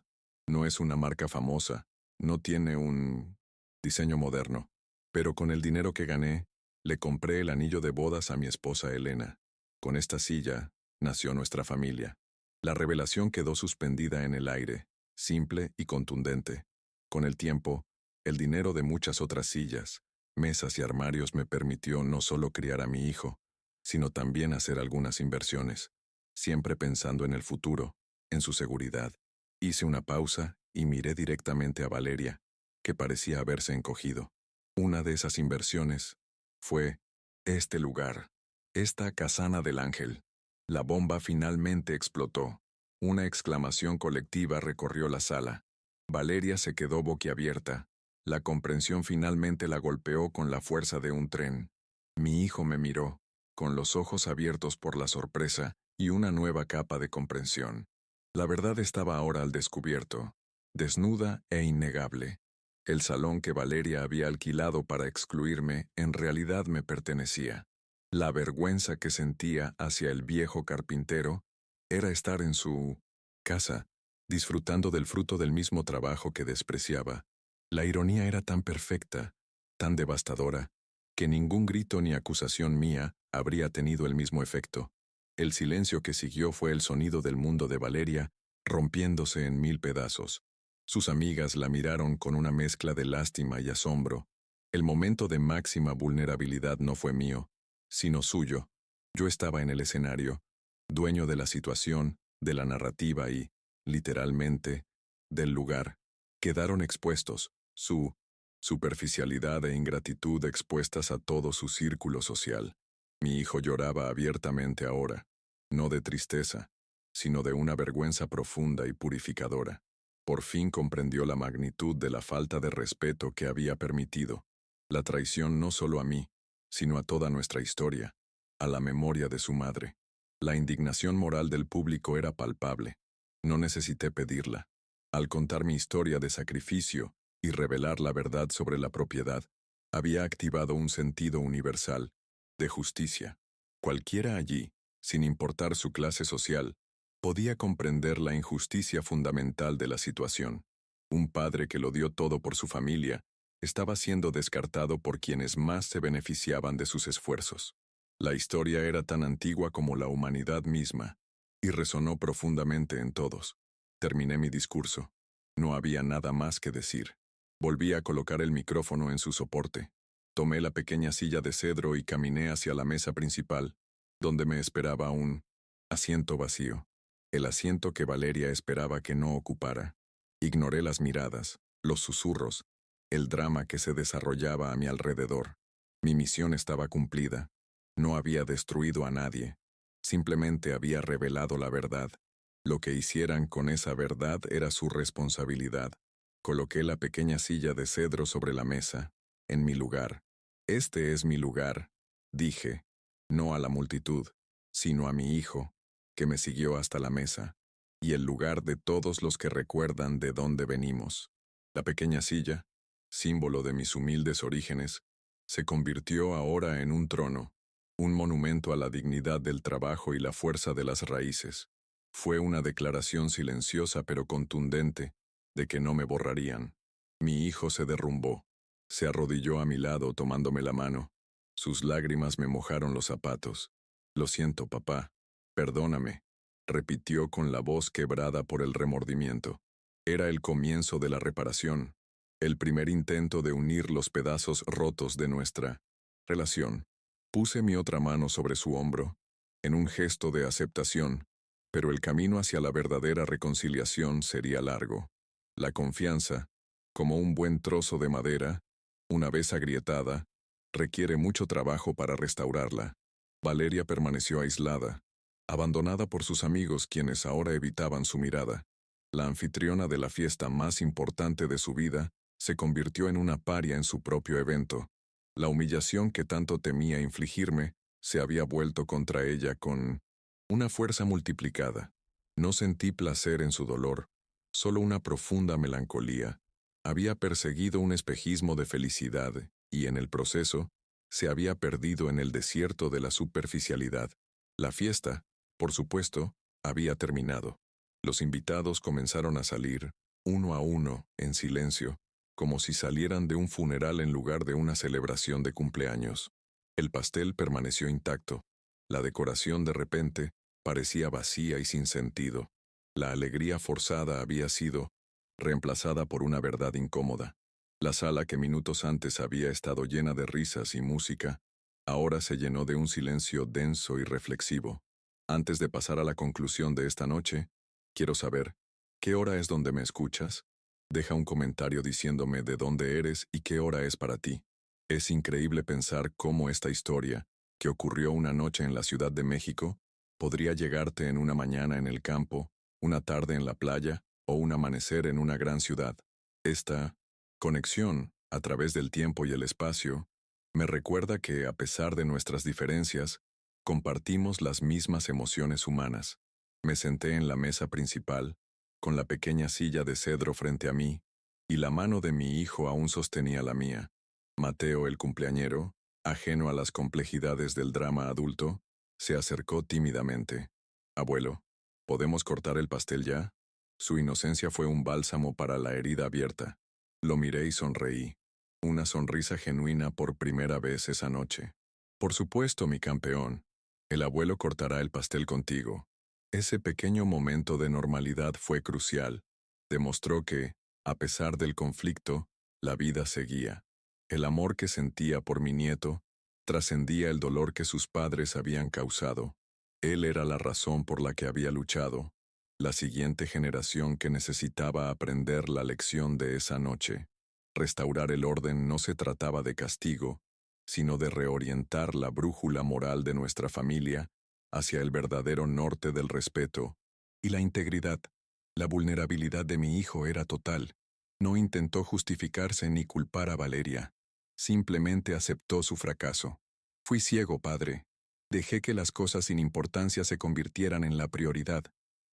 Speaker 1: No es una marca famosa, no tiene un diseño moderno, pero con el dinero que gané, le compré el anillo de bodas a mi esposa Elena. Con esta silla, nació nuestra familia. La revelación quedó suspendida en el aire, simple y contundente. Con el tiempo, el dinero de muchas otras sillas, mesas y armarios me permitió no solo criar a mi hijo, sino también hacer algunas inversiones, siempre pensando en el futuro, en su seguridad. Hice una pausa y miré directamente a Valeria, que parecía haberse encogido. Una de esas inversiones fue este lugar, esta casana del ángel. La bomba finalmente explotó. Una exclamación colectiva recorrió la sala. Valeria se quedó boquiabierta. La comprensión finalmente la golpeó con la fuerza de un tren. Mi hijo me miró, con los ojos abiertos por la sorpresa y una nueva capa de comprensión. La verdad estaba ahora al descubierto, desnuda e innegable. El salón que Valeria había alquilado para excluirme en realidad me pertenecía. La vergüenza que sentía hacia el viejo carpintero era estar en su casa, disfrutando del fruto del mismo trabajo que despreciaba. La ironía era tan perfecta, tan devastadora, que ningún grito ni acusación mía habría tenido el mismo efecto. El silencio que siguió fue el sonido del mundo de Valeria, rompiéndose en 1000 pedazos. Sus amigas la miraron con una mezcla de lástima y asombro. El momento de máxima vulnerabilidad no fue mío, sino suyo. Yo estaba en el escenario, dueño de la situación, de la narrativa y, literalmente, del lugar. Quedaron expuestos, su superficialidad e ingratitud expuestas a todo su círculo social. Mi hijo lloraba abiertamente ahora, no de tristeza, sino de una vergüenza profunda y purificadora. Por fin comprendió la magnitud de la falta de respeto que había permitido, la traición no solo a mí, sino a toda nuestra historia, a la memoria de su madre. La indignación moral del público era palpable. No necesité pedirla. Al contar mi historia de sacrificio y revelar la verdad sobre la propiedad, había activado un sentido universal, de justicia. Cualquiera allí, sin importar su clase social, podía comprender la injusticia fundamental de la situación. Un padre que lo dio todo por su familia estaba siendo descartado por quienes más se beneficiaban de sus esfuerzos. La historia era tan antigua como la humanidad misma, y resonó profundamente en todos. Terminé mi discurso. No había nada más que decir. Volví a colocar el micrófono en su soporte. Tomé la pequeña silla de cedro y caminé hacia la mesa principal, donde me esperaba un asiento vacío. El asiento que Valeria esperaba que no ocupara. Ignoré las miradas, los susurros, el drama que se desarrollaba a mi alrededor. Mi misión estaba cumplida. No había destruido a nadie. Simplemente había revelado la verdad. Lo que hicieran con esa verdad era su responsabilidad. Coloqué la pequeña silla de cedro sobre la mesa, en mi lugar. Este es mi lugar, dije, no a la multitud, sino a mi hijo, que me siguió hasta la mesa, y el lugar de todos los que recuerdan de dónde venimos. La pequeña silla, símbolo de mis humildes orígenes, se convirtió ahora en un trono, un monumento a la dignidad del trabajo y la fuerza de las raíces. Fue una declaración silenciosa pero contundente, de que no me borrarían. Mi hijo se derrumbó. Se arrodilló a mi lado tomándome la mano. Sus lágrimas me mojaron los zapatos. Lo siento, papá. Perdóname, repitió con la voz quebrada por el remordimiento. Era el comienzo de la reparación, el primer intento de unir los pedazos rotos de nuestra relación. Puse mi otra mano sobre su hombro, en un gesto de aceptación, pero el camino hacia la verdadera reconciliación sería largo. La confianza, como un buen trozo de madera, una vez agrietada, requiere mucho trabajo para restaurarla. Valeria permaneció aislada, abandonada por sus amigos quienes ahora evitaban su mirada. La anfitriona de la fiesta más importante de su vida se convirtió en una paria en su propio evento. La humillación que tanto temía infligirme se había vuelto contra ella con una fuerza multiplicada. No sentí placer en su dolor, solo una profunda melancolía. Había perseguido un espejismo de felicidad y, en el proceso, se había perdido en el desierto de la superficialidad. La fiesta, por supuesto, había terminado. Los invitados comenzaron a salir, uno a uno, en silencio, como si salieran de un funeral en lugar de una celebración de cumpleaños. El pastel permaneció intacto. La decoración, de repente, parecía vacía y sin sentido. La alegría forzada había sido reemplazada por una verdad incómoda. La sala que minutos antes había estado llena de risas y música, Ahora se llenó de un silencio denso y reflexivo. Antes de pasar a la conclusión de esta noche, quiero saber, ¿qué hora es donde me escuchas? Deja un comentario diciéndome de dónde eres y qué hora es para ti. Es increíble pensar cómo esta historia, que ocurrió una noche en la Ciudad de México, podría llegarte en una mañana en el campo, una tarde en la playa o un amanecer en una gran ciudad. Esta conexión, a través del tiempo y el espacio, me recuerda que, a pesar de nuestras diferencias, compartimos las mismas emociones humanas. Me senté en la mesa principal, con la pequeña silla de cedro frente a mí, y la mano de mi hijo aún sostenía la mía. Mateo, el cumpleañero, ajeno a las complejidades del drama adulto, se acercó tímidamente. Abuelo, ¿podemos cortar el pastel ya? Su inocencia fue un bálsamo para la herida abierta. Lo miré y sonreí. Una sonrisa genuina por primera vez esa noche. Por supuesto, mi campeón. El abuelo cortará el pastel contigo. Ese pequeño momento de normalidad fue crucial. Demostró que, a pesar del conflicto, la vida seguía. El amor que sentía por mi nieto trascendía el dolor que sus padres habían causado. Él era la razón por la que había luchado, la siguiente generación que necesitaba aprender la lección de esa noche. Restaurar el orden no se trataba de castigo, sino de reorientar la brújula moral de nuestra familia hacia el verdadero norte del respeto y la integridad. La vulnerabilidad de mi hijo era total. No intentó justificarse ni culpar a Valeria. Simplemente aceptó su fracaso. Fui ciego, padre. Dejé que las cosas sin importancia se convirtieran en la prioridad.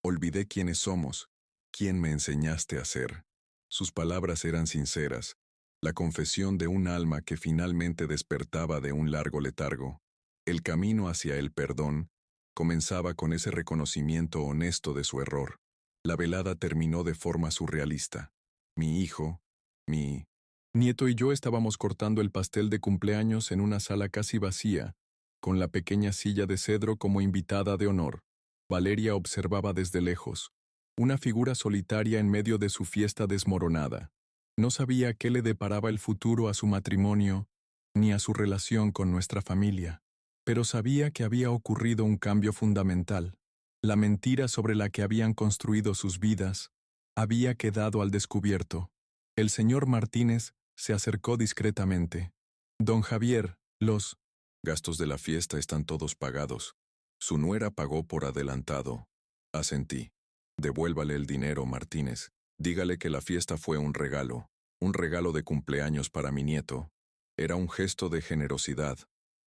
Speaker 1: Olvidé quiénes somos, quién me enseñaste a ser. Sus palabras eran sinceras, la confesión de un alma que finalmente despertaba de un largo letargo. El camino hacia el perdón comenzaba con ese reconocimiento honesto de su error. La velada terminó de forma surrealista. Mi hijo, mi nieto y yo estábamos cortando el pastel de cumpleaños en una sala casi vacía, con la pequeña silla de cedro como invitada de honor. Valeria observaba desde lejos, una figura solitaria en medio de su fiesta desmoronada. No sabía qué le deparaba el futuro a su matrimonio, ni a su relación con nuestra familia, pero sabía que había ocurrido un cambio fundamental. La mentira sobre la que habían construido sus vidas había quedado al descubierto. El señor Martínez se acercó discretamente. Don Javier, los gastos de la fiesta están todos pagados. Su nuera pagó por adelantado. Asentí. Devuélvale el dinero, Martínez. Dígale que la fiesta fue un regalo de cumpleaños para mi nieto. Era un gesto de generosidad,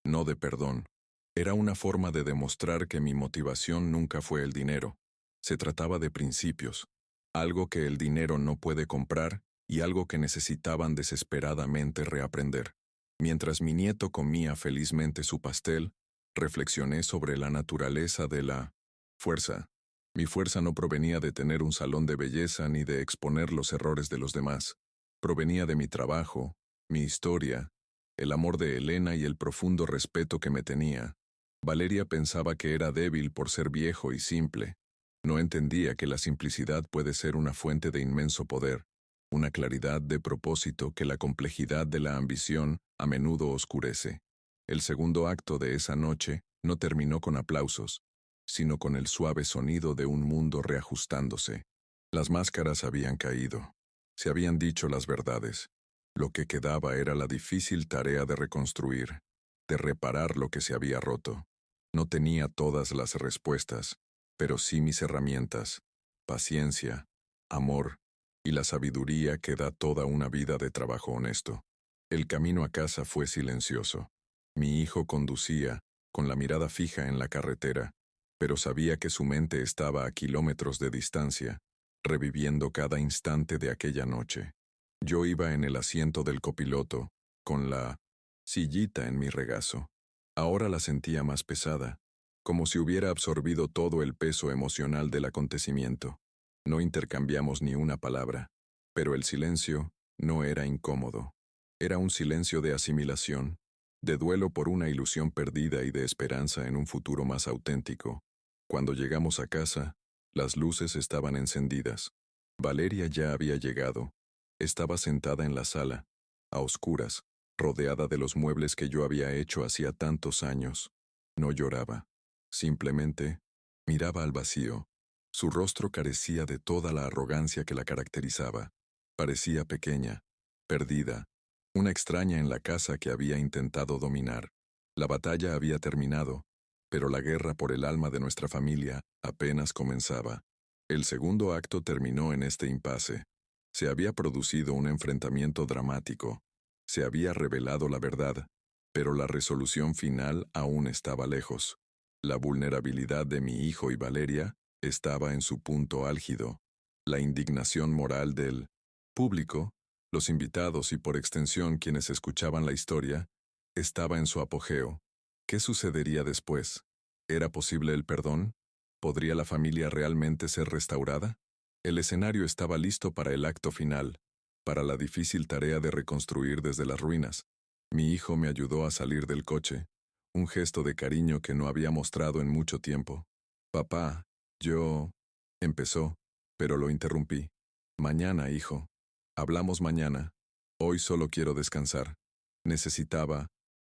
Speaker 1: no de perdón. Era una forma de demostrar que mi motivación nunca fue el dinero. Se trataba de principios, algo que el dinero no puede comprar y algo que necesitaban desesperadamente reaprender. Mientras mi nieto comía felizmente su pastel, reflexioné sobre la naturaleza de la fuerza. Mi fuerza no provenía de tener un salón de belleza ni de exponer los errores de los demás. Provenía de mi trabajo, mi historia, el amor de Elena y el profundo respeto que me tenía. Valeria pensaba que era débil por ser viejo y simple. No entendía que la simplicidad puede ser una fuente de inmenso poder, una claridad de propósito que la complejidad de la ambición a menudo oscurece. El segundo acto de esa noche no terminó con aplausos, sino con el suave sonido de un mundo reajustándose. Las máscaras habían caído. Se habían dicho las verdades. Lo que quedaba era la difícil tarea de reconstruir, de reparar lo que se había roto. No tenía todas las respuestas, pero sí mis herramientas, paciencia, amor y la sabiduría que da toda una vida de trabajo honesto. El camino a casa fue silencioso. Mi hijo conducía, con la mirada fija en la carretera, pero sabía que su mente estaba a kilómetros de distancia, reviviendo cada instante de aquella noche. Yo iba en el asiento del copiloto, con la sillita en mi regazo. Ahora la sentía más pesada, como si hubiera absorbido todo el peso emocional del acontecimiento. No intercambiamos ni una palabra, pero el silencio no era incómodo. Era un silencio de asimilación, de duelo por una ilusión perdida y de esperanza en un futuro más auténtico. Cuando llegamos a casa, las luces estaban encendidas. Valeria ya había llegado. Estaba sentada en la sala, a oscuras, rodeada de los muebles que yo había hecho hacía tantos años. No lloraba. Simplemente miraba al vacío. Su rostro carecía de toda la arrogancia que la caracterizaba. Parecía pequeña, perdida, una extraña en la casa que había intentado dominar. La batalla había terminado, pero la guerra por el alma de nuestra familia apenas comenzaba. El segundo acto terminó en este impasse. Se había producido un enfrentamiento dramático. Se había revelado la verdad, pero la resolución final aún estaba lejos. La vulnerabilidad de mi hijo y Valeria estaba en su punto álgido. La indignación moral del público, los invitados y por extensión quienes escuchaban la historia, estaba en su apogeo. ¿Qué sucedería después? ¿Era posible el perdón? ¿Podría la familia realmente ser restaurada? El escenario estaba listo para el acto final, para la difícil tarea de reconstruir desde las ruinas. Mi hijo me ayudó a salir del coche, un gesto de cariño que no había mostrado en mucho tiempo. Papá, yo... empezó, pero lo interrumpí. Mañana, hijo. Hablamos mañana. Hoy solo quiero descansar. Necesitaba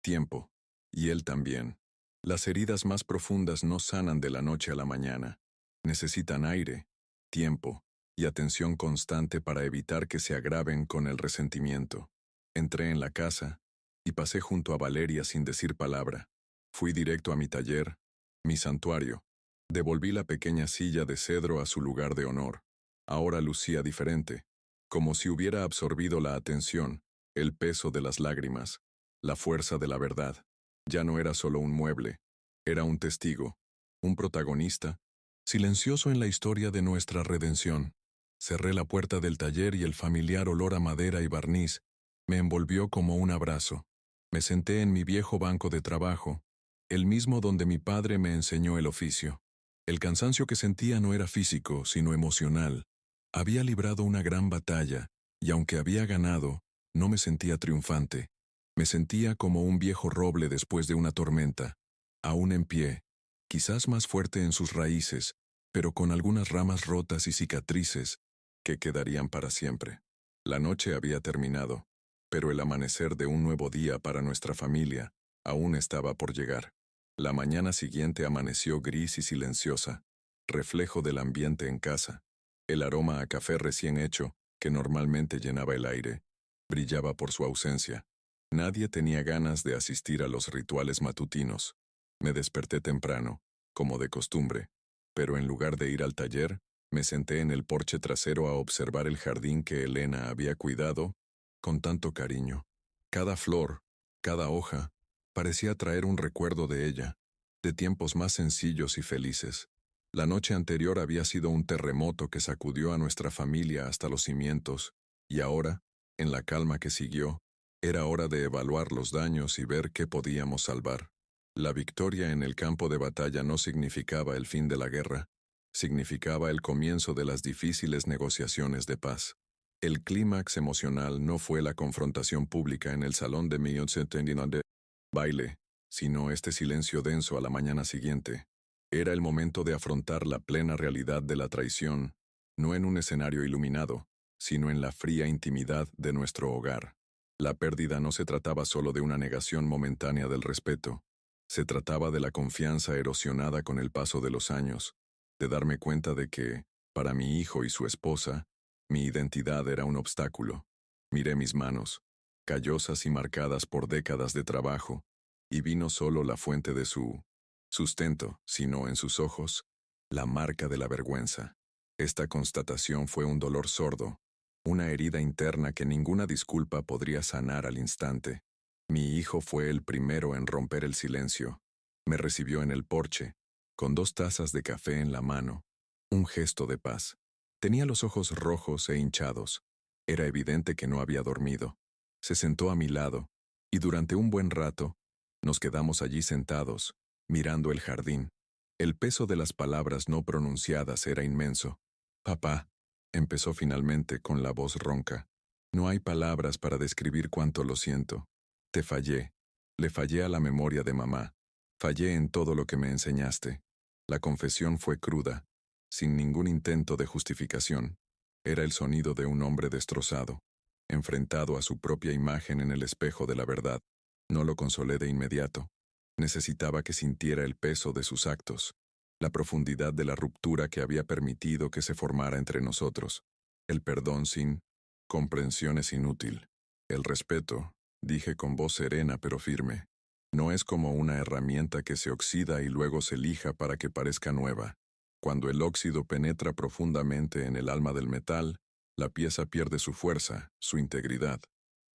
Speaker 1: tiempo. Y él también. Las heridas más profundas no sanan de la noche a la mañana. Necesitan aire, tiempo y atención constante para evitar que se agraven con el resentimiento. Entré en la casa y pasé junto a Valeria sin decir palabra. Fui directo a mi taller, mi santuario. Devolví la pequeña silla de cedro a su lugar de honor. Ahora lucía diferente, como si hubiera absorbido la atención, el peso de las lágrimas, la fuerza de la verdad. Ya no era solo un mueble, era un testigo, un protagonista, silencioso en la historia de nuestra redención. Cerré la puerta del taller y el familiar olor a madera y barniz me envolvió como un abrazo. Me senté en mi viejo banco de trabajo, el mismo donde mi padre me enseñó el oficio. El cansancio que sentía no era físico, sino emocional. Había librado una gran batalla, y aunque había ganado, no me sentía triunfante. Me sentía como un viejo roble después de una tormenta, aún en pie, quizás más fuerte en sus raíces, pero con algunas ramas rotas y cicatrices que quedarían para siempre. La noche había terminado, pero el amanecer de un nuevo día para nuestra familia aún estaba por llegar. La mañana siguiente amaneció gris y silenciosa, reflejo del ambiente en casa. El aroma a café recién hecho, que normalmente llenaba el aire, brillaba por su ausencia. Nadie tenía ganas de asistir a los rituales matutinos. Me desperté temprano, como de costumbre, pero en lugar de ir al taller, me senté en el porche trasero a observar el jardín que Elena había cuidado con tanto cariño. Cada flor, cada hoja, parecía traer un recuerdo de ella, de tiempos más sencillos y felices. La noche anterior había sido un terremoto que sacudió a nuestra familia hasta los cimientos, y ahora, en la calma que siguió, era hora de evaluar los daños y ver qué podíamos salvar. La victoria en el campo de batalla no significaba el fin de la guerra, significaba el comienzo de las difíciles negociaciones de paz. El clímax emocional no fue la confrontación pública en el salón de mi de baile, sino este silencio denso a la mañana siguiente. Era el momento de afrontar la plena realidad de la traición, no en un escenario iluminado, sino en la fría intimidad de nuestro hogar. La pérdida no se trataba solo de una negación momentánea del respeto, se trataba de la confianza erosionada con el paso de los años, de darme cuenta de que, para mi hijo y su esposa, mi identidad era un obstáculo. Miré mis manos, callosas y marcadas por décadas de trabajo, y vi no solo la fuente de su sustento, sino en sus ojos, la marca de la vergüenza. Esta constatación fue un dolor sordo, una herida interna que ninguna disculpa podría sanar al instante. Mi hijo fue el primero en romper el silencio. Me recibió en el porche, con 2 tazas de café en la mano, un gesto de paz. Tenía los ojos rojos e hinchados. Era evidente que no había dormido. Se sentó a mi lado, y durante un buen rato, nos quedamos allí sentados, mirando el jardín. El peso de las palabras no pronunciadas era inmenso. Papá, empezó finalmente con la voz ronca. No hay palabras para describir cuánto lo siento. Te fallé. Le fallé a la memoria de mamá. Fallé en todo lo que me enseñaste. La confesión fue cruda, sin ningún intento de justificación. Era el sonido de un hombre destrozado. enfrentado a su propia imagen en el espejo de la verdad. No lo consolé de inmediato. Necesitaba que sintiera el peso de sus actos, la profundidad de la ruptura que había permitido que se formara entre nosotros. El perdón sin comprensión es inútil. El respeto, dije con voz serena pero firme, no es como una herramienta que se oxida y luego se lija para que parezca nueva. Cuando el óxido penetra profundamente en el alma del metal, la pieza pierde su fuerza, su integridad.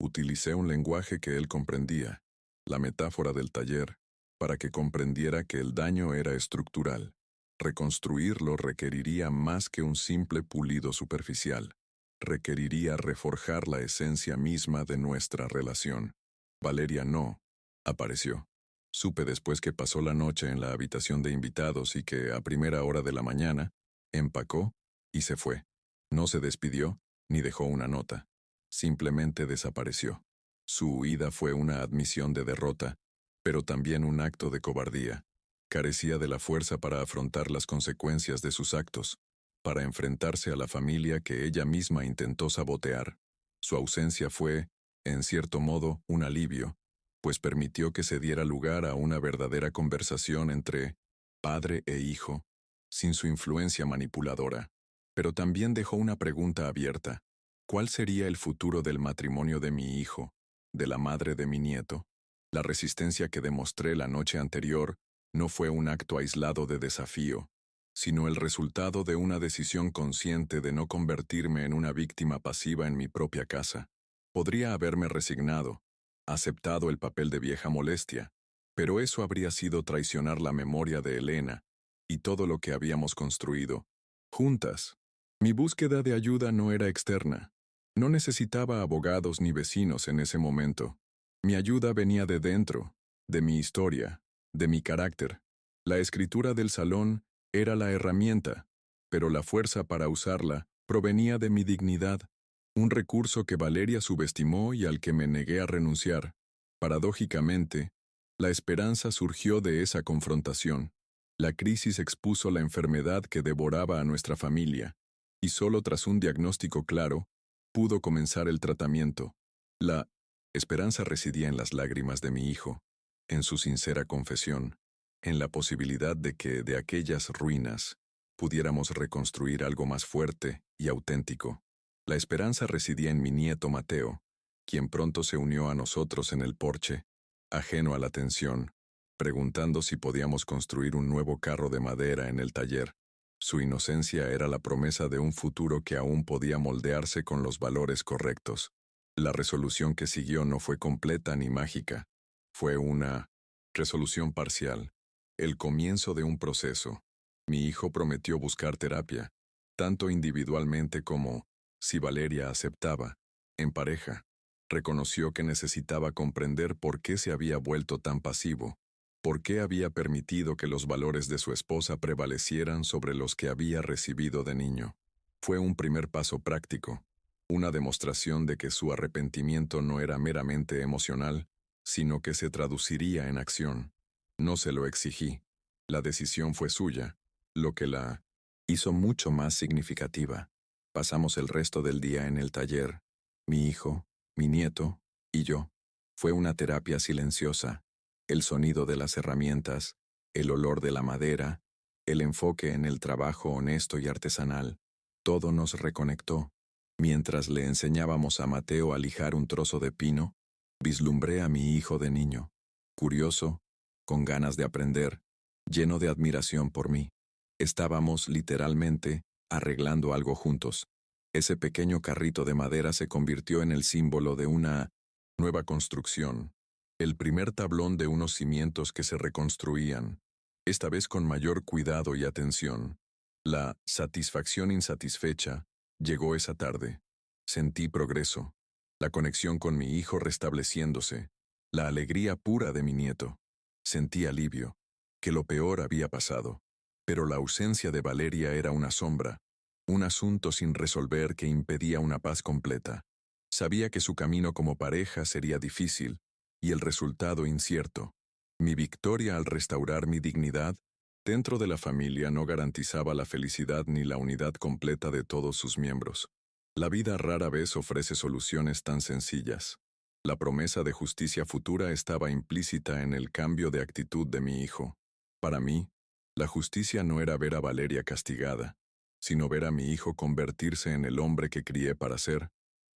Speaker 1: Utilicé un lenguaje que él comprendía, la metáfora del taller, para que comprendiera que el daño era estructural. Reconstruirlo requeriría más que un simple pulido superficial. Requeriría reforjar la esencia misma de nuestra relación. Valeria no apareció. Supe después que pasó la noche en la habitación de invitados y que, a primera hora de la mañana, empacó y se fue. No se despidió, ni dejó una nota. Simplemente desapareció. Su huida fue una admisión de derrota, pero también un acto de cobardía. Carecía de la fuerza para afrontar las consecuencias de sus actos, para enfrentarse a la familia que ella misma intentó sabotear. Su ausencia fue, en cierto modo, un alivio, pues permitió que se diera lugar a una verdadera conversación entre padre e hijo, sin su influencia manipuladora. Pero también dejó una pregunta abierta. ¿Cuál sería el futuro del matrimonio de mi hijo, de la madre de mi nieto? La resistencia que demostré la noche anterior no fue un acto aislado de desafío, sino el resultado de una decisión consciente de no convertirme en una víctima pasiva en mi propia casa. Podría haberme resignado, aceptado el papel de vieja molestia, pero eso habría sido traicionar la memoria de Elena y todo lo que habíamos construido, juntas. Mi búsqueda de ayuda no era externa. No necesitaba abogados ni vecinos en ese momento. Mi ayuda venía de dentro, de mi historia, de mi carácter. La escritura del salón era la herramienta, pero la fuerza para usarla provenía de mi dignidad, un recurso que Valeria subestimó y al que me negué a renunciar. Paradójicamente, la esperanza surgió de esa confrontación. La crisis expuso la enfermedad que devoraba a nuestra familia, y solo tras un diagnóstico claro, pudo comenzar el tratamiento. La esperanza residía en las lágrimas de mi hijo, en su sincera confesión, en la posibilidad de que de aquellas ruinas pudiéramos reconstruir algo más fuerte y auténtico. La esperanza residía en mi nieto Mateo, quien pronto se unió a nosotros en el porche, ajeno a la tensión, preguntando si podíamos construir un nuevo carro de madera en el taller. Su inocencia era la promesa de un futuro que aún podía moldearse con los valores correctos. La resolución que siguió no fue completa ni mágica. Fue una resolución parcial, el comienzo de un proceso. Mi hijo prometió buscar terapia, tanto individualmente como, si Valeria aceptaba, en pareja. Reconoció que necesitaba comprender por qué se había vuelto tan pasivo, por qué había permitido que los valores de su esposa prevalecieran sobre los que había recibido de niño. Fue un primer paso práctico, una demostración de que su arrepentimiento no era meramente emocional, sino que se traduciría en acción. No se lo exigí. La decisión fue suya, lo que la hizo mucho más significativa. Pasamos el resto del día en el taller, mi hijo, mi nieto y yo. Fue una terapia silenciosa. El sonido de las herramientas, el olor de la madera, el enfoque en el trabajo honesto y artesanal, todo nos reconectó. Mientras le enseñábamos a Mateo a lijar un trozo de pino, vislumbré a mi hijo de niño, curioso, con ganas de aprender, lleno de admiración por mí. Estábamos, literalmente, arreglando algo juntos. Ese pequeño carrito de madera se convirtió en el símbolo de una nueva construcción, el primer tablón de unos cimientos que se reconstruían, esta vez con mayor cuidado y atención. La satisfacción insatisfecha llegó esa tarde. Sentí progreso, la conexión con mi hijo restableciéndose, la alegría pura de mi nieto. Sentí alivio, que lo peor había pasado. Pero la ausencia de Valeria era una sombra, un asunto sin resolver que impedía una paz completa. Sabía que su camino como pareja sería difícil, y el resultado incierto. Mi victoria al restaurar mi dignidad dentro de la familia no garantizaba la felicidad ni la unidad completa de todos sus miembros. La vida rara vez ofrece soluciones tan sencillas. La promesa de justicia futura estaba implícita en el cambio de actitud de mi hijo. Para mí, la justicia no era ver a Valeria castigada, sino ver a mi hijo convertirse en el hombre que crié para ser,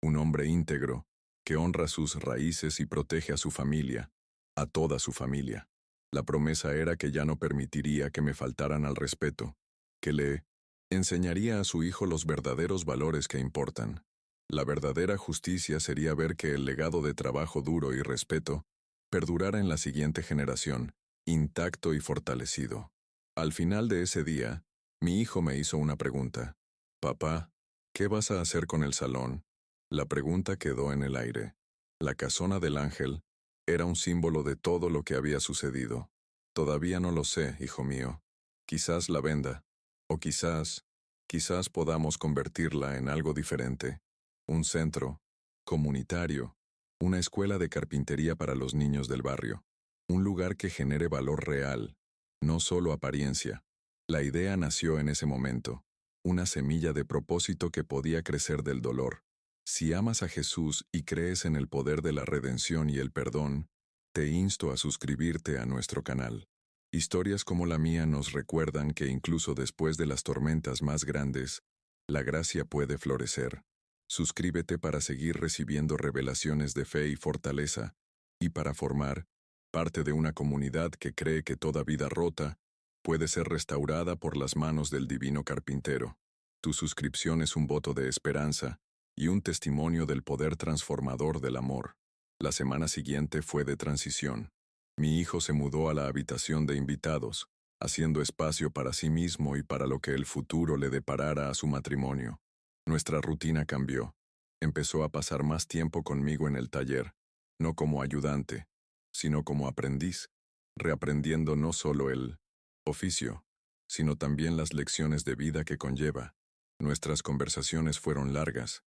Speaker 1: un hombre íntegro, que honra sus raíces y protege a su familia, a toda su familia. La promesa era que ya no permitiría que me faltaran al respeto, que le enseñaría a su hijo los verdaderos valores que importan. La verdadera justicia sería ver que el legado de trabajo duro y respeto perdurara en la siguiente generación, intacto y fortalecido. Al final de ese día, mi hijo me hizo una pregunta. Papá, ¿qué vas a hacer con el salón? La pregunta quedó en el aire. La casona del ángel era un símbolo de todo lo que había sucedido. Todavía no lo sé, hijo mío. Quizás la venda. O quizás podamos convertirla en algo diferente. Un centro comunitario, una escuela de carpintería para los niños del barrio. Un lugar que genere valor real, no solo apariencia. La idea nació en ese momento, una semilla de propósito que podía crecer del dolor. Si amas a Jesús y crees en el poder de la redención y el perdón, te insto a suscribirte a nuestro canal. Historias como la mía nos recuerdan que incluso después de las tormentas más grandes, la gracia puede florecer. Suscríbete para seguir recibiendo revelaciones de fe y fortaleza, y para formar parte de una comunidad que cree que toda vida rota puede ser restaurada por las manos del divino carpintero. Tu suscripción es un voto de esperanza y un testimonio del poder transformador del amor. La semana siguiente fue de transición. Mi hijo se mudó a la habitación de invitados, haciendo espacio para sí mismo y para lo que el futuro le deparara a su matrimonio. Nuestra rutina cambió. Empezó a pasar más tiempo conmigo en el taller, no como ayudante, sino como aprendiz, reaprendiendo no solo el oficio, sino también las lecciones de vida que conlleva. Nuestras conversaciones fueron largas,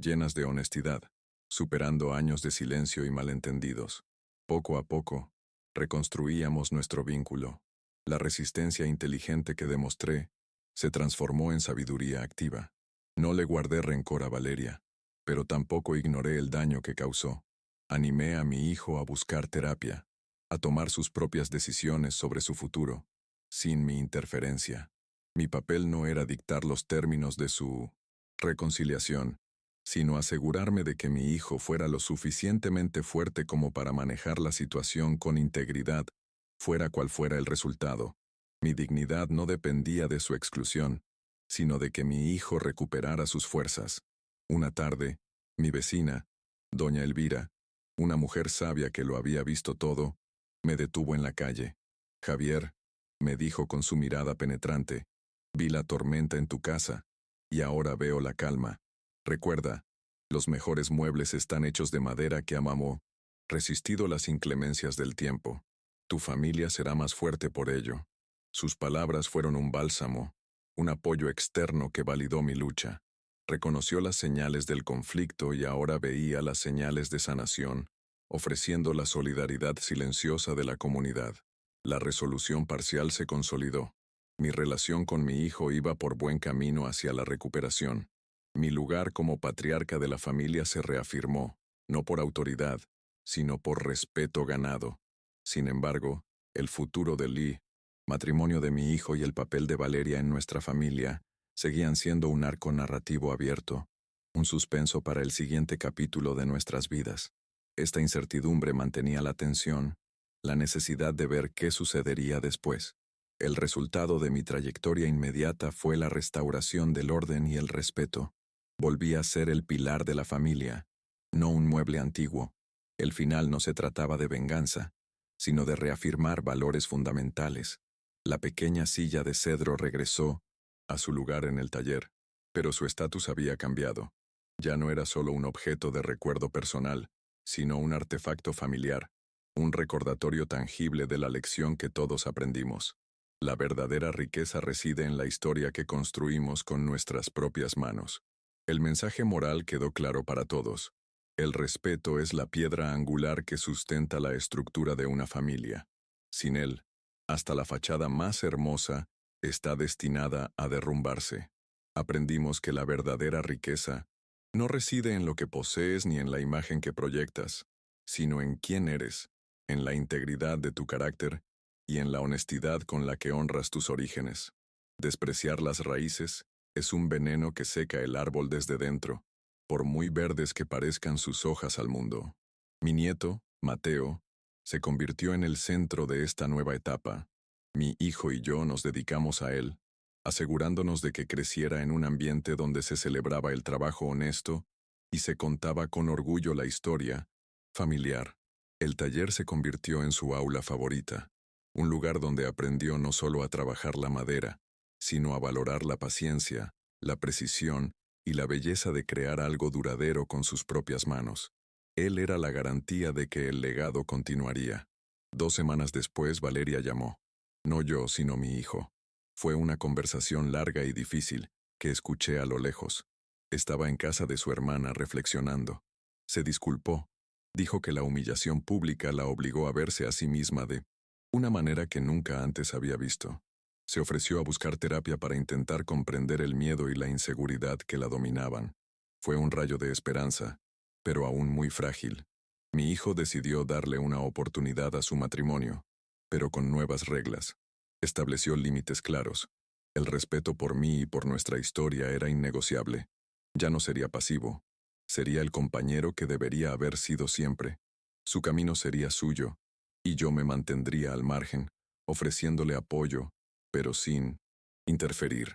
Speaker 1: llenas de honestidad, superando años de silencio y malentendidos. Poco a poco, reconstruíamos nuestro vínculo. La resistencia inteligente que demostré se transformó en sabiduría activa. No le guardé rencor a Valeria, pero tampoco ignoré el daño que causó. Animé a mi hijo a buscar terapia, a tomar sus propias decisiones sobre su futuro, sin mi interferencia. Mi papel no era dictar los términos de su reconciliación, sino asegurarme de que mi hijo fuera lo suficientemente fuerte como para manejar la situación con integridad, fuera cual fuera el resultado. Mi dignidad no dependía de su exclusión, sino de que mi hijo recuperara sus fuerzas. Una tarde, mi vecina, doña Elvira, una mujer sabia que lo había visto todo, me detuvo en la calle. Javier, me dijo con su mirada penetrante, vi la tormenta en tu casa, y ahora veo la calma. Recuerda, los mejores muebles están hechos de madera que amamó, resistido las inclemencias del tiempo. Tu familia será más fuerte por ello. Sus palabras fueron un bálsamo, un apoyo externo que validó mi lucha. Reconoció las señales del conflicto y ahora veía las señales de sanación, ofreciendo la solidaridad silenciosa de la comunidad. La resolución parcial se consolidó. Mi relación con mi hijo iba por buen camino hacia la recuperación. Mi lugar como patriarca de la familia se reafirmó, no por autoridad, sino por respeto ganado. Sin embargo, el futuro de Lee, matrimonio de mi hijo y el papel de Valeria en nuestra familia, seguían siendo un arco narrativo abierto, un suspenso para el siguiente capítulo de nuestras vidas. Esta incertidumbre mantenía la tensión, la necesidad de ver qué sucedería después. El resultado de mi trayectoria inmediata fue la restauración del orden y el respeto. Volví a ser el pilar de la familia, no un mueble antiguo. El final no se trataba de venganza, sino de reafirmar valores fundamentales. La pequeña silla de cedro regresó a su lugar en el taller, pero su estatus había cambiado. Ya no era solo un objeto de recuerdo personal, sino un artefacto familiar, un recordatorio tangible de la lección que todos aprendimos. La verdadera riqueza reside en la historia que construimos con nuestras propias manos. El mensaje moral quedó claro para todos. El respeto es la piedra angular que sustenta la estructura de una familia. Sin él, hasta la fachada más hermosa está destinada a derrumbarse. Aprendimos que la verdadera riqueza no reside en lo que posees ni en la imagen que proyectas, sino en quién eres, en la integridad de tu carácter y en la honestidad con la que honras tus orígenes. Despreciar las raíces es un veneno que seca el árbol desde dentro, por muy verdes que parezcan sus hojas al mundo. Mi nieto, Mateo, se convirtió en el centro de esta nueva etapa. Mi hijo y yo nos dedicamos a él, asegurándonos de que creciera en un ambiente donde se celebraba el trabajo honesto y se contaba con orgullo la historia familiar. El taller se convirtió en su aula favorita, un lugar donde aprendió no solo a trabajar la madera, sino a valorar la paciencia, la precisión y la belleza de crear algo duradero con sus propias manos. Él era la garantía de que el legado continuaría. 2 semanas después Valeria llamó. No yo, sino mi hijo. Fue una conversación larga y difícil, que escuché a lo lejos. Estaba en casa de su hermana reflexionando. Se disculpó. Dijo que la humillación pública la obligó a verse a sí misma de una manera que nunca antes había visto. Se ofreció a buscar terapia para intentar comprender el miedo y la inseguridad que la dominaban. Fue un rayo de esperanza, pero aún muy frágil. Mi hijo decidió darle una oportunidad a su matrimonio, pero con nuevas reglas. Estableció límites claros. El respeto por mí y por nuestra historia era innegociable. Ya no sería pasivo. Sería el compañero que debería haber sido siempre. Su camino sería suyo, y yo me mantendría al margen, ofreciéndole apoyo, pero sin interferir.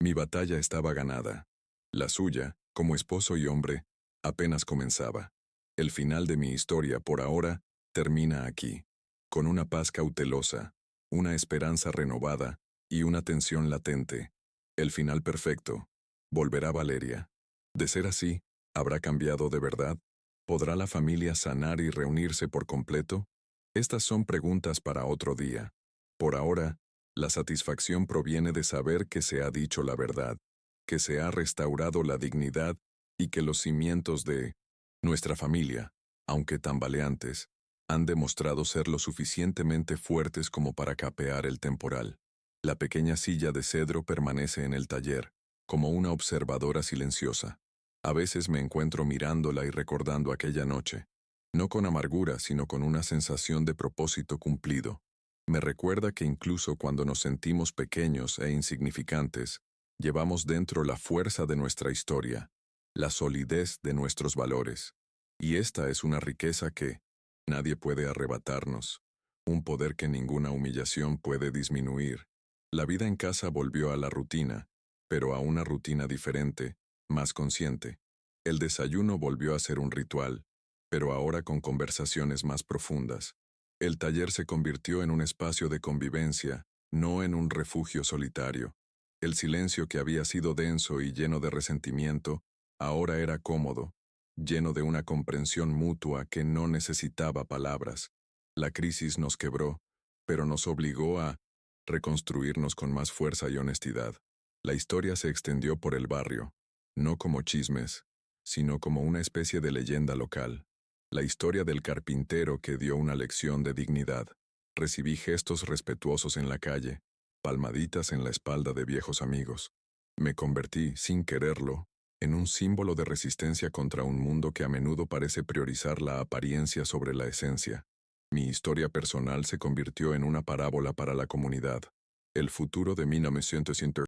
Speaker 1: Mi batalla estaba ganada. La suya, como esposo y hombre, apenas comenzaba. El final de mi historia, por ahora, termina aquí, con una paz cautelosa, una esperanza renovada y una tensión latente. El final perfecto. Volverá Valeria. De ser así, ¿habrá cambiado de verdad? ¿Podrá la familia sanar y reunirse por completo? Estas son preguntas para otro día. Por ahora, la satisfacción proviene de saber que se ha dicho la verdad, que se ha restaurado la dignidad y que los cimientos de nuestra familia, aunque tambaleantes, han demostrado ser lo suficientemente fuertes como para capear el temporal. La pequeña silla de cedro permanece en el taller, como una observadora silenciosa. A veces me encuentro mirándola y recordando aquella noche, no con amargura, sino con una sensación de propósito cumplido. Me recuerda que incluso cuando nos sentimos pequeños e insignificantes, llevamos dentro la fuerza de nuestra historia, la solidez de nuestros valores. Y esta es una riqueza que nadie puede arrebatarnos, un poder que ninguna humillación puede disminuir. La vida en casa volvió a la rutina, pero a una rutina diferente, más consciente. El desayuno volvió a ser un ritual, pero ahora con conversaciones más profundas. El taller se convirtió en un espacio de convivencia, no en un refugio solitario. El silencio que había sido denso y lleno de resentimiento, ahora era cómodo, lleno de una comprensión mutua que no necesitaba palabras. La crisis nos quebró, pero nos obligó a reconstruirnos con más fuerza y honestidad. La historia se extendió por el barrio, no como chismes, sino como una especie de leyenda local. La historia del carpintero que dio una lección de dignidad. Recibí gestos respetuosos en la calle, palmaditas en la espalda de viejos amigos. Me convertí, sin quererlo, en un símbolo de resistencia contra un mundo que a menudo parece priorizar la apariencia sobre la esencia. Mi historia personal se convirtió en una parábola para la comunidad. El futuro de 1900.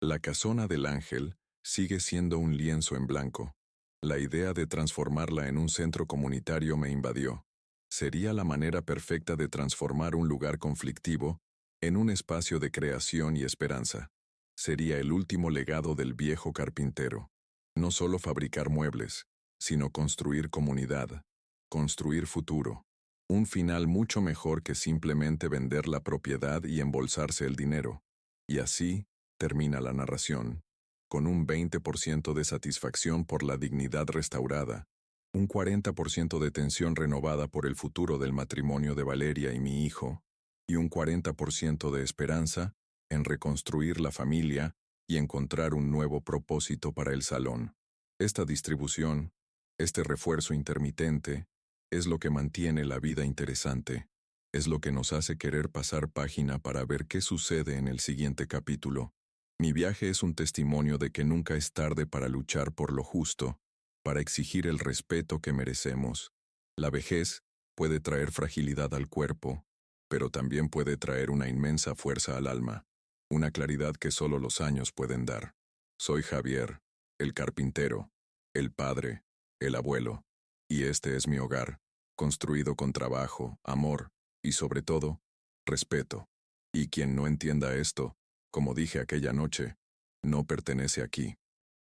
Speaker 1: La casona del ángel sigue siendo un lienzo en blanco. La idea de transformarla en un centro comunitario me invadió. Sería la manera perfecta de transformar un lugar conflictivo en un espacio de creación y esperanza. Sería el último legado del viejo carpintero. No solo fabricar muebles, sino construir comunidad, construir futuro. Un final mucho mejor que simplemente vender la propiedad y embolsarse el dinero. Y así termina la narración, con un 20% de satisfacción por la dignidad restaurada, un 40% de tensión renovada por el futuro del matrimonio de Valeria y mi hijo, y un 40% de esperanza en reconstruir la familia y encontrar un nuevo propósito para el salón. Esta distribución, este refuerzo intermitente, es lo que mantiene la vida interesante, es lo que nos hace querer pasar página para ver qué sucede en el siguiente capítulo. Mi viaje es un testimonio de que nunca es tarde para luchar por lo justo, para exigir el respeto que merecemos. La vejez puede traer fragilidad al cuerpo, pero también puede traer una inmensa fuerza al alma, una claridad que solo los años pueden dar. Soy Javier, el carpintero, el padre, el abuelo, y este es mi hogar, construido con trabajo, amor y, sobre todo, respeto. Y quien no entienda esto, como dije aquella noche, no pertenece aquí.